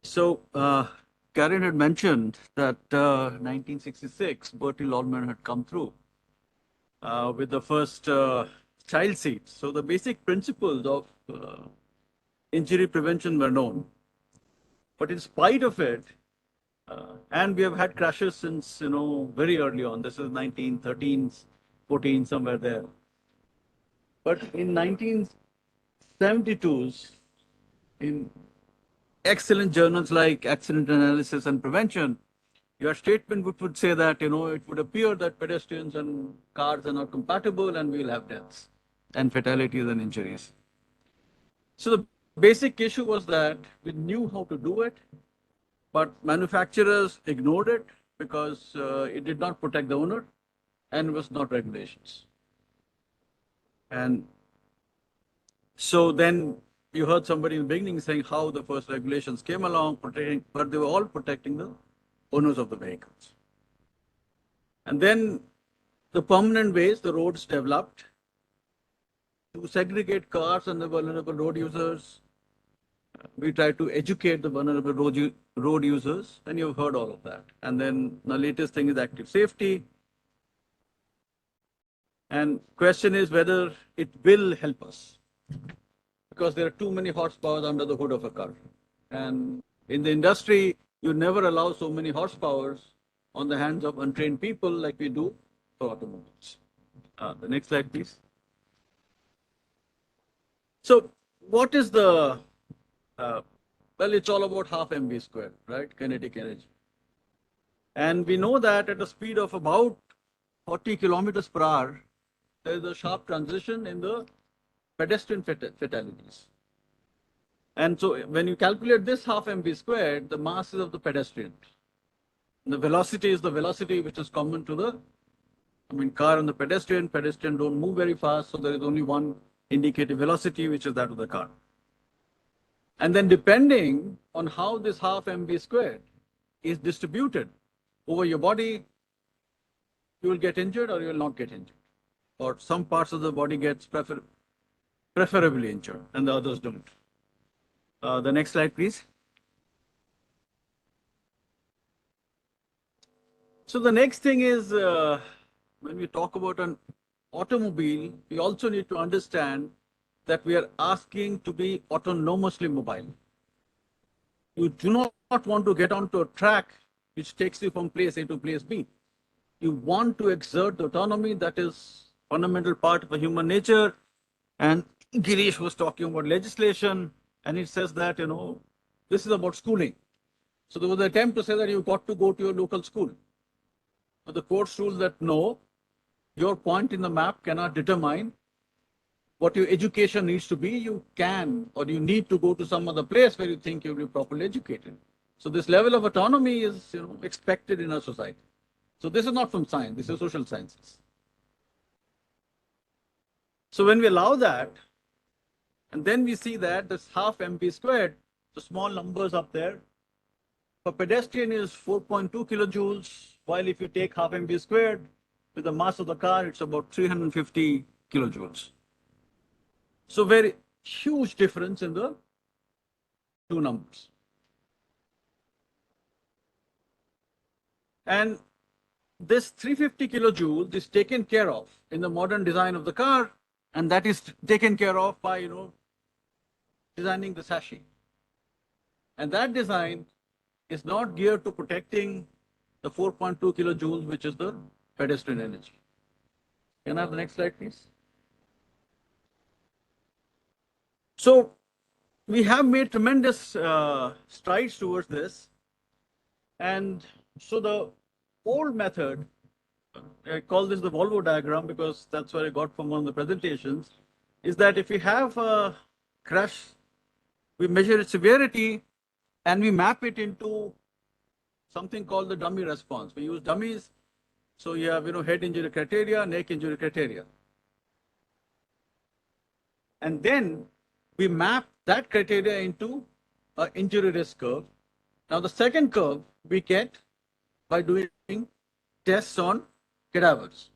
So Karin had mentioned that 1966, Bertie Lallman had come through with the first child seat. So the basic principles of injury prevention were known. But in spite of it, and we have had crashes since, very early on. This is 1913, 14, somewhere there. But in 1972s, in excellent journals like Accident Analysis and Prevention, your statement would say that, it would appear that pedestrians and cars are not compatible and we'll have deaths and fatalities and injuries. So the basic issue was that we knew how to do it, but manufacturers ignored it because it did not protect the owner and it was not regulations. And so then you heard somebody in the beginning saying how the first regulations came along, but they were all protecting the owners of the vehicles. And then the permanent ways the roads developed to segregate cars and the vulnerable road users. We tried to educate the vulnerable road users, and you've heard all of that. And then the latest thing is active safety. And question is whether it will help us, because there are too many horsepowers under the hood of a car. And in the industry, you never allow so many horsepowers on the hands of untrained people like we do for automobiles. The next slide, please. So what is the, well, it's all about half mv squared, right? Kinetic energy. And we know that at a speed of about 40 kilometers per hour, there is a sharp transition in the pedestrian fatalities. And so when you calculate this half mv squared, the mass is of the pedestrian. The velocity is the velocity which is common to the, car and the pedestrian. Pedestrian don't move very fast, so there is only one indicative velocity, which is that of the car. And then depending on how this half mv squared is distributed over your body, you will get injured or you will not get injured. Or some parts of the body gets preferably injured and the others don't. The next slide, please. So the next thing is, when we talk about an automobile, we also need to understand that we are asking to be autonomously mobile. You do not want to get onto a track which takes you from place A to place B. You want to exert the autonomy that is fundamental part of a human nature. And Girish was talking about legislation, and it says that, this is about schooling. So there was an attempt to say that you've got to go to your local school. But the courts ruled that no, your point in the map cannot determine what your education needs to be. You can or you need to go to some other place where you think you'll be properly educated. So this level of autonomy is expected in our society. So this is not from science, this is social sciences. So when we allow that, And then we see that this half mv squared, the small numbers up there, for pedestrian is 4.2 kilojoules, while if you take half mv squared with the mass of the car, it's about 350 kilojoules. So very huge difference in the two numbers. And this 350 kilojoules is taken care of in the modern design of the car, and that is taken care of by, designing the chassis. And that design is not geared to protecting the 4.2 kilojoules, which is the pedestrian energy. Can I have the next slide, please? So we have made tremendous strides towards this. And so the old method, I call this the Volvo diagram because that's what I got from one of the presentations, is that if we have a crash, we measure its severity and we map it into something called the dummy response. We use dummies. So you have, head injury criteria, neck injury criteria. And then we map that criteria into an injury risk curve. Now the second curve we get by doing tests on cadavers.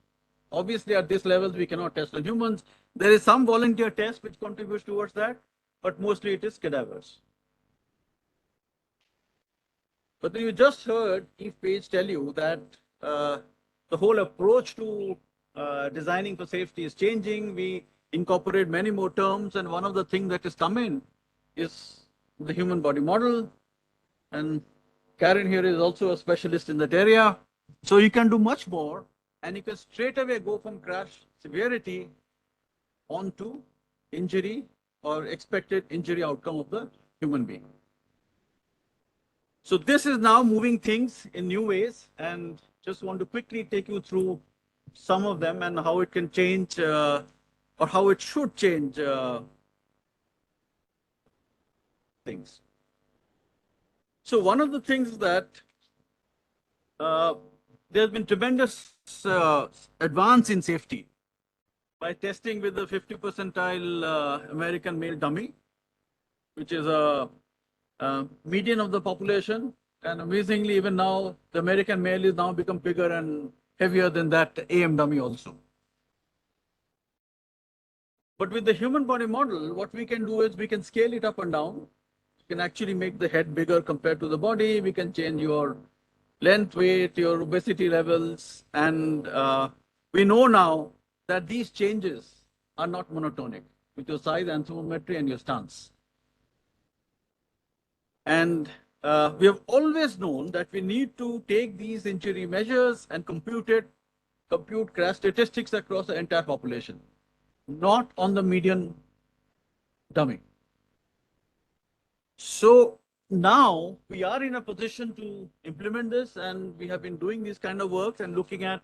Obviously at this level we cannot test on humans. There is some volunteer test which contributes towards that, but mostly it is cadavers. But then you just heard Yves Page tell you that the whole approach to designing for safety is changing. We incorporate many more terms, and one of the things that has come in is the human body model. And Karin here is also a specialist in that area. So you can do much more, and you can straight away go from crash severity onto injury or expected injury outcome of the human being. So this is now moving things in new ways, and just want to quickly take you through some of them and how it can change or how it should change things. So one of the things is that there's been tremendous advance in safety by testing with the 50 percentile American male dummy, which is a median of the population. And amazingly, even now, the American male is now become bigger and heavier than that AM dummy also. But with the human body model, what we can do is we can scale it up and down. You can actually make the head bigger compared to the body. We can change your length, weight, your obesity levels. And we know now that these changes are not monotonic with your size, anthropometry, and your stance. And we have always known that we need to take these injury measures and compute crash statistics across the entire population, not on the median dummy. So now we are in a position to implement this, and we have been doing this kind of work and looking at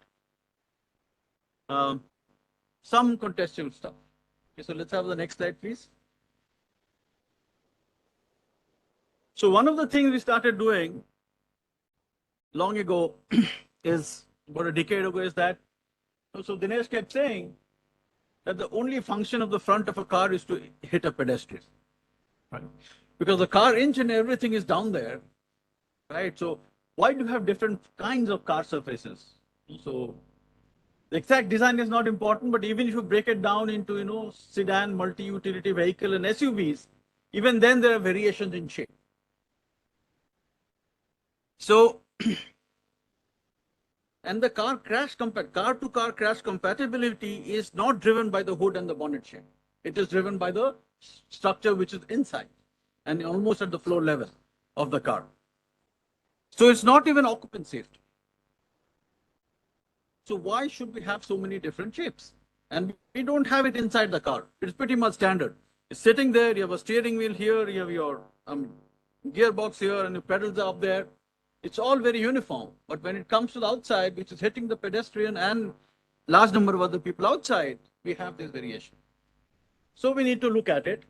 some contextual stuff. Okay, so let's have the next slide, please. So one of the things we started doing long ago is, about a decade ago, is that, so Dinesh kept saying that the only function of the front of a car is to hit a pedestrian, right? Because the car engine, everything is down there, right? So why do you have different kinds of car surfaces? So the exact design is not important, but even if you break it down into, sedan, multi-utility vehicle and SUVs, even then there are variations in shape. So, and the car-to-car crash compatibility is not driven by the hood and the bonnet shape. It is driven by the structure which is inside and almost at the floor level of the car. So it's not even occupant safety. So why should we have so many different shapes? And we don't have it inside the car. It's pretty much standard. It's sitting there, you have a steering wheel here, you have your gearbox here, and your pedals are up there. It's all very uniform. But when it comes to the outside, which is hitting the pedestrian and large number of other people outside, we have this variation. So we need to look at it.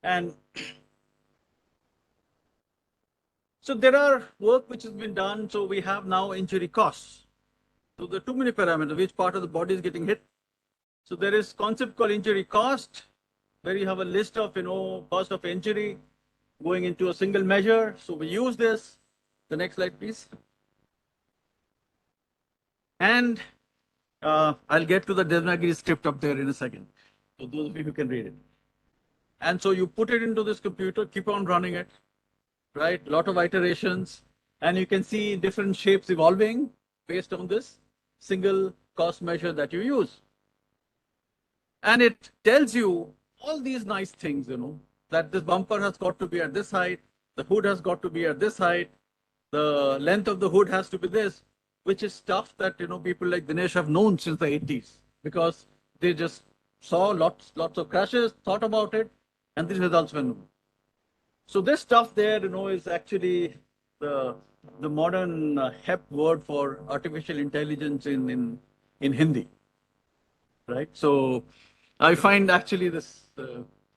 And so there are work which has been done. So we have now injury costs. So there are too many parameters, which part of the body is getting hit. So there is concept called injury cost. where you have a list of, cost of injury going into a single measure. So we use this. The next slide, please. And I'll get to the Devanagari script up there in a second. So those of you who can read it. And so you put it into this computer, keep on running it, right? A lot of iterations, and you can see different shapes evolving based on this single cost measure that you use. And it tells you all these nice things, that this bumper has got to be at this height, the hood has got to be at this height, the length of the hood has to be this, which is stuff that, people like Dinesh have known since the 80s, because they just saw lots of crashes, thought about it, and these results were known. So this stuff there, is actually the modern HEP word for artificial intelligence in Hindi, right? So I find actually this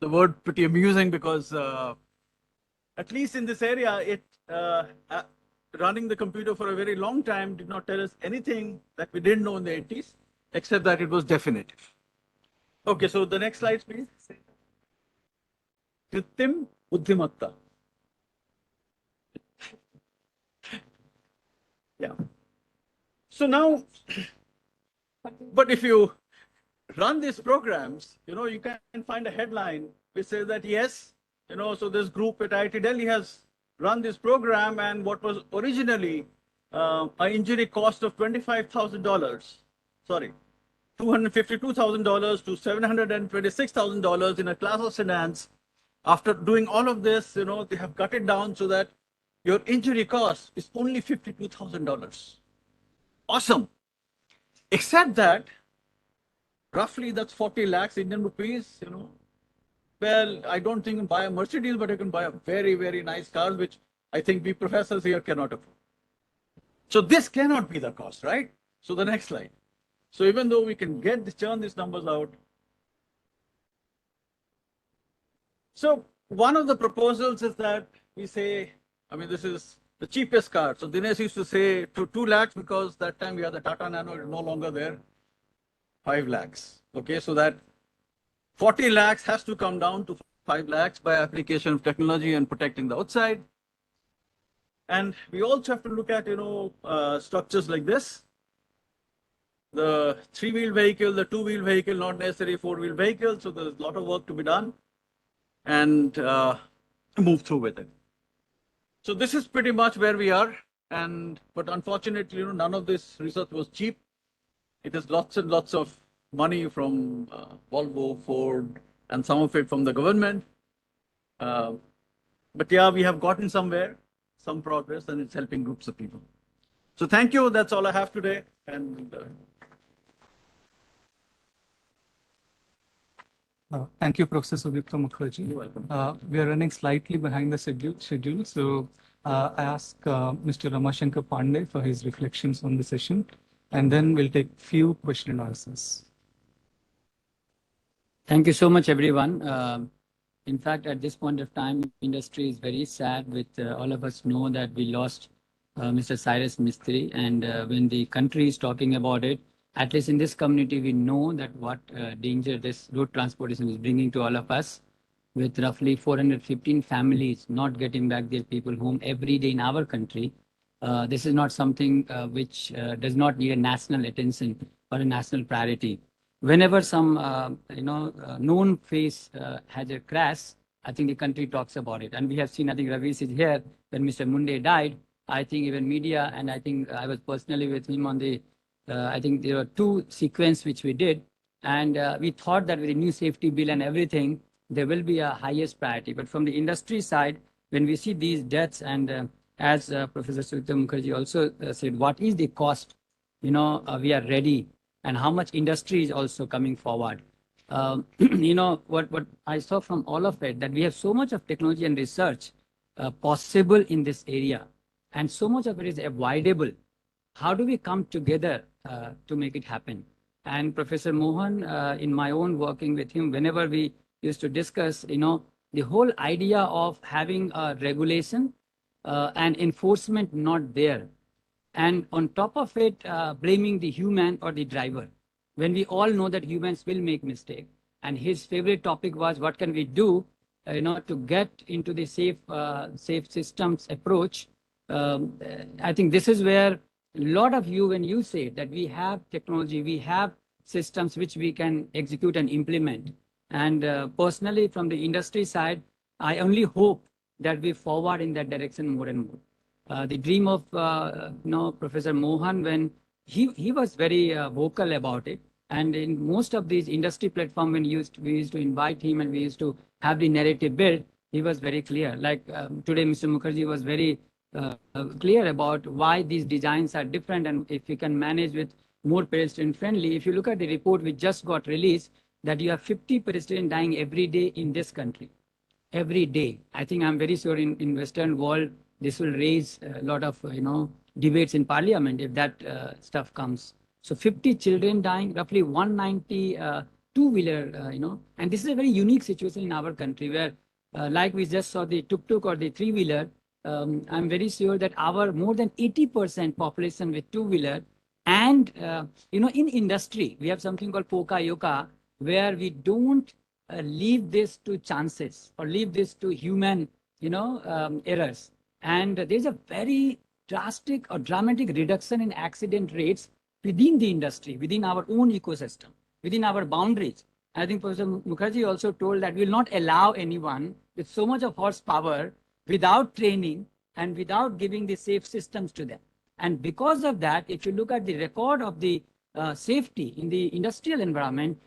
the word pretty amusing because at least in this area, it running the computer for a very long time did not tell us anything that we didn't know in the 80s, except that it was definitive. Okay, so the next slide, please. Kritim Buddhimatta. Yeah. So now, but if you run these programs, you can find a headline which says that yes, so this group at IIT Delhi has run this program, and what was originally an injury cost of $25,000, sorry, $252,000 to $726,000 in a class of sedans. After doing all of this, they have cut it down so that your injury cost is only $52,000. Awesome. Except that roughly that's 40 lakhs Indian rupees, Well, I don't think you can buy a Mercedes, but you can buy a very, very nice car, which I think we professors here cannot afford. So this cannot be the cost, right? So the next slide. So even though we can churn these numbers out. So one of the proposals is that we say, this is the cheapest car. So Dinesh used to say to 2 lakhs because that time we had the Tata Nano, it's no longer there. 5 lakhs. Okay, so that 40 lakhs has to come down to 5 lakhs by application of technology and protecting the outside. And we also have to look at, structures like this. The 3-wheel vehicle, the 2-wheel vehicle, not necessarily 4-wheel vehicle. So there's a lot of work to be done and move through with it. So this is pretty much where we are. But unfortunately, none of this research was cheap. It is lots and lots of money from Volvo, Ford, and some of it from the government. But yeah, we have gotten somewhere, some progress, and it's helping groups of people. So thank you. That's all I have today. And thank you, Professor Sudipto Mukherjee. You're welcome. We are running slightly behind the schedule. So I ask Mr. Ramashankar Pandey for his reflections on the session, and then we'll take few question and answers. Thank you so much, everyone. In fact, at this point of time, industry is very sad with all of us know that we lost Mr. Cyrus Mistry. And when the country is talking about it, at least in this community, we know that what danger this road transportation is bringing to all of us, with roughly 415 families not getting back their people home every day in our country. This is not something which does not need a national attention or a national priority. Whenever some known face has a crash, I think the country talks about it. And we have seen, I think Ravi is here, when Mr. Munde died, I think even media, and I think I was personally with him on the, I think there were 2 sequences which we did. And we thought that with the new safety bill and everything, there will be a highest priority. But from the industry side, when we see these deaths, and as Professor Sudipto Mukherjee also said, what is the cost? We are ready. And how much industry is also coming forward. What I saw from all of it, that we have so much of technology and research possible in this area, and so much of it is avoidable. How do we come together to make it happen? And Professor Mohan, in my own working with him, whenever we used to discuss, the whole idea of having a regulation and enforcement not there. And on top of it, blaming the human or the driver, when we all know that humans will make mistake. And his favorite topic was what can we do, to get into the safe systems approach. I think this is where a lot of you, when you say that we have technology, we have systems which we can execute and implement. And personally, from the industry side, I only hope that we forward in that direction more and more. The dream of Professor Mohan, when he was very vocal about it, and in most of these industry platform, when we used to invite him and we used to have the narrative built, he was very clear. Like today, Mr. Mukherjee was very clear about why these designs are different, and if we can manage with more pedestrian friendly. If you look at the report we just got released, that you have 50 pedestrians dying every day in this country. Every day. I think I'm very sure in Western world, this will raise a lot of, debates in parliament if that stuff comes. So 50 children dying, roughly 190 two-wheeler, and this is a very unique situation in our country where, like we just saw the tuk-tuk or the three-wheeler, I'm very sure that our more than 80% population with two-wheeler and, in industry, we have something called Poka Yoka, where we don't leave this to chances or leave this to human, errors. And there's a very drastic or dramatic reduction in accident rates within the industry, within our own ecosystem, within our boundaries. I think Professor Mukherjee also told that we will not allow anyone with so much of horsepower without training and without giving the safe systems to them. And because of that, if you look at the record of the safety in the industrial environment,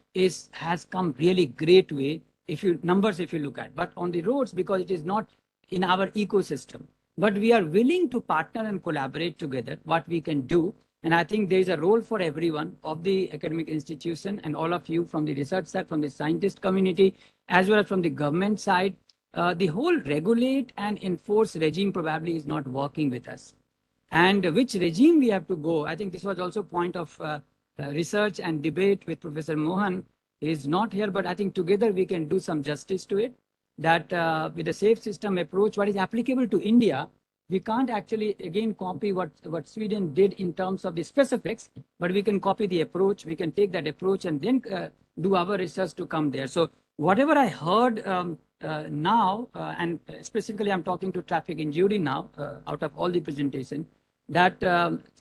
has come really great way if you look at. But on the roads, because it is not in our ecosystem, but we are willing to partner and collaborate together what we can do. And I think there is a role for everyone of the academic institution and all of you from the research side, from the scientist community, as well as from the government side. The whole regulate and enforce regime probably is not working with us. And which regime we have to go, I think this was also point of research and debate with Professor Mohan. He is not here, but I think together we can do some justice to it. That with a safe system approach, what is applicable to India, we can't actually again copy what Sweden did in terms of the specifics, but we can copy the approach. We can take that approach and then do our research to come there. So whatever I heard now, and specifically I'm talking to traffic injury now, out of all the presentation, that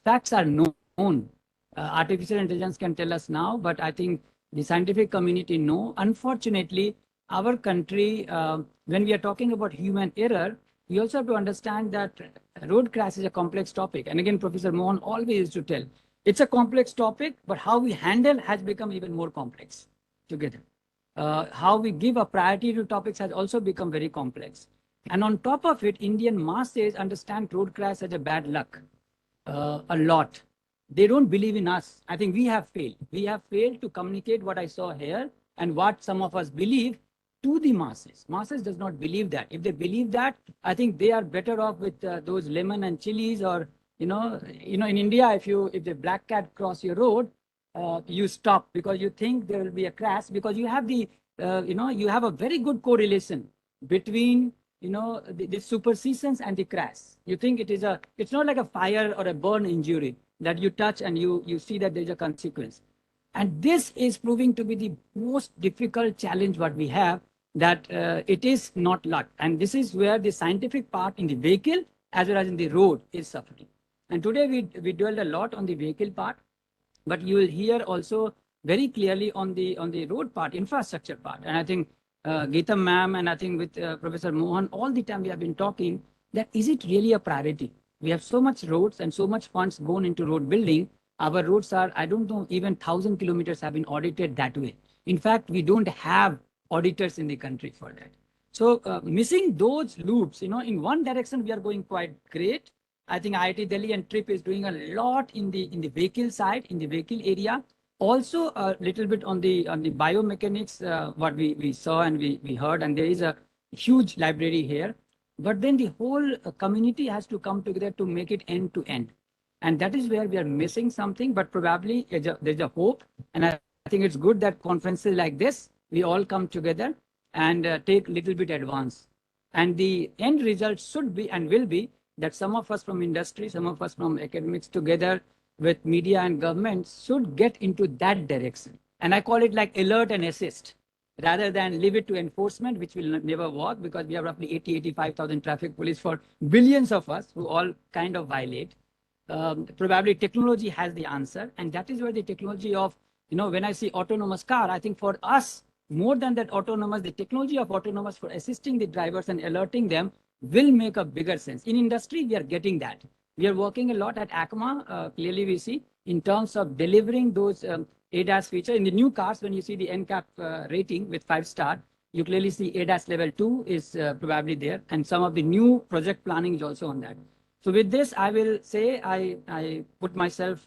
facts are known. Artificial intelligence can tell us now, but I think the scientific community know. Unfortunately, our country, when we are talking about human error, we also have to understand that road crash is a complex topic. And again, Professor Mohan always used to tell, it's a complex topic, but how we handle has become even more complex together. How we give a priority to topics has also become very complex. And on top of it, Indian masses understand road crash as a bad luck a lot. They don't believe in us. I think we have failed. We have failed to communicate what I saw here and what some of us believe to the masses. Masses does not believe that. If they believe that, I think they are better off with those lemon and chilies, or in India, if the black cat cross your road, you stop because you think there will be a crash, because you have the you have a very good correlation between the superstitions and the crash. You think it's not like a fire or a burn injury that you touch and you see that there's a consequence. And this is proving to be the most difficult challenge what we have, that it is not luck. And this is where the scientific part in the vehicle as well as in the road is suffering. And today we dwelled a lot on the vehicle part, but you will hear also very clearly on the road part, infrastructure part. And I think Geeta ma'am and I think with Professor Mohan, all the time we have been talking that is it really a priority? We have so much roads and so much funds gone into road building. Our roads are, I don't know, even 1,000 kilometers have been audited that way. In fact, we don't have auditors in the country for that. So missing those loops, in one direction, we are going quite great. I think IIT Delhi and TRIP is doing a lot in the vehicle side, in the vehicle area. Also a little bit on the biomechanics, what we saw and we heard, and there is a huge library here. But then the whole community has to come together to make it end to end. And that is where we are missing something, but probably there's a hope. And I think it's good that conferences like this, we all come together and take a little bit advance. And the end result should be and will be that some of us from industry, some of us from academics together with media and government should get into that direction. And I call it like alert and assist. rather than leave it to enforcement, which will never work because we have roughly 85,000 traffic police for billions of us who all kind of violate. Probably technology has the answer. And that is where the technology of, when I see autonomous car, I think for us, more than that autonomous, the technology of autonomous for assisting the drivers and alerting them will make a bigger sense. In industry, we are getting that. We are working a lot at ACMA, clearly we see, in terms of delivering those ADAS features. In the new cars, when you see the NCAP rating with 5-star, you clearly see ADAS level 2 is probably there. And some of the new project planning is also on that. So with this, I will say I put myself,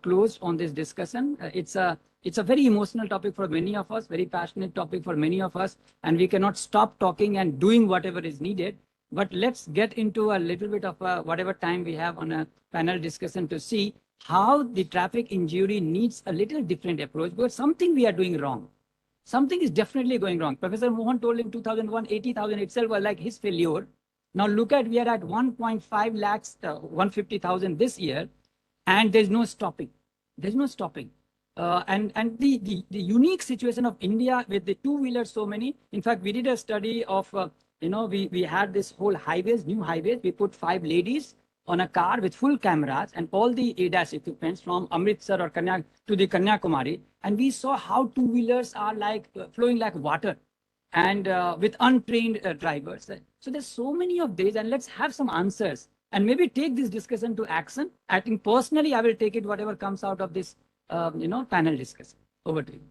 closed on this discussion. It's a very emotional topic for many of us, very passionate topic for many of us, and we cannot stop talking and doing whatever is needed. But let's get into a little bit of whatever time we have on a panel discussion to see how the traffic injury needs a little different approach, because something we are doing wrong. Something is definitely going wrong. Professor Mohan told in 2001, 80,000 itself was like his failure. Now look at, we are at 1.5 lakhs, 150,000 this year, and there's no stopping. There's no stopping. And the unique situation of India with the two-wheelers so many. In fact, we did a study of, we had this whole highways, new highways. We put 5 ladies on a car with full cameras and all the ADAS equipments from Amritsar or to the Kanyakumari. And we saw how two-wheelers are like flowing like water and with untrained drivers. So there's so many of these, and let's have some answers and maybe take this discussion to action. I think personally, I will take it, whatever comes out of this, panel discussion. Over to you.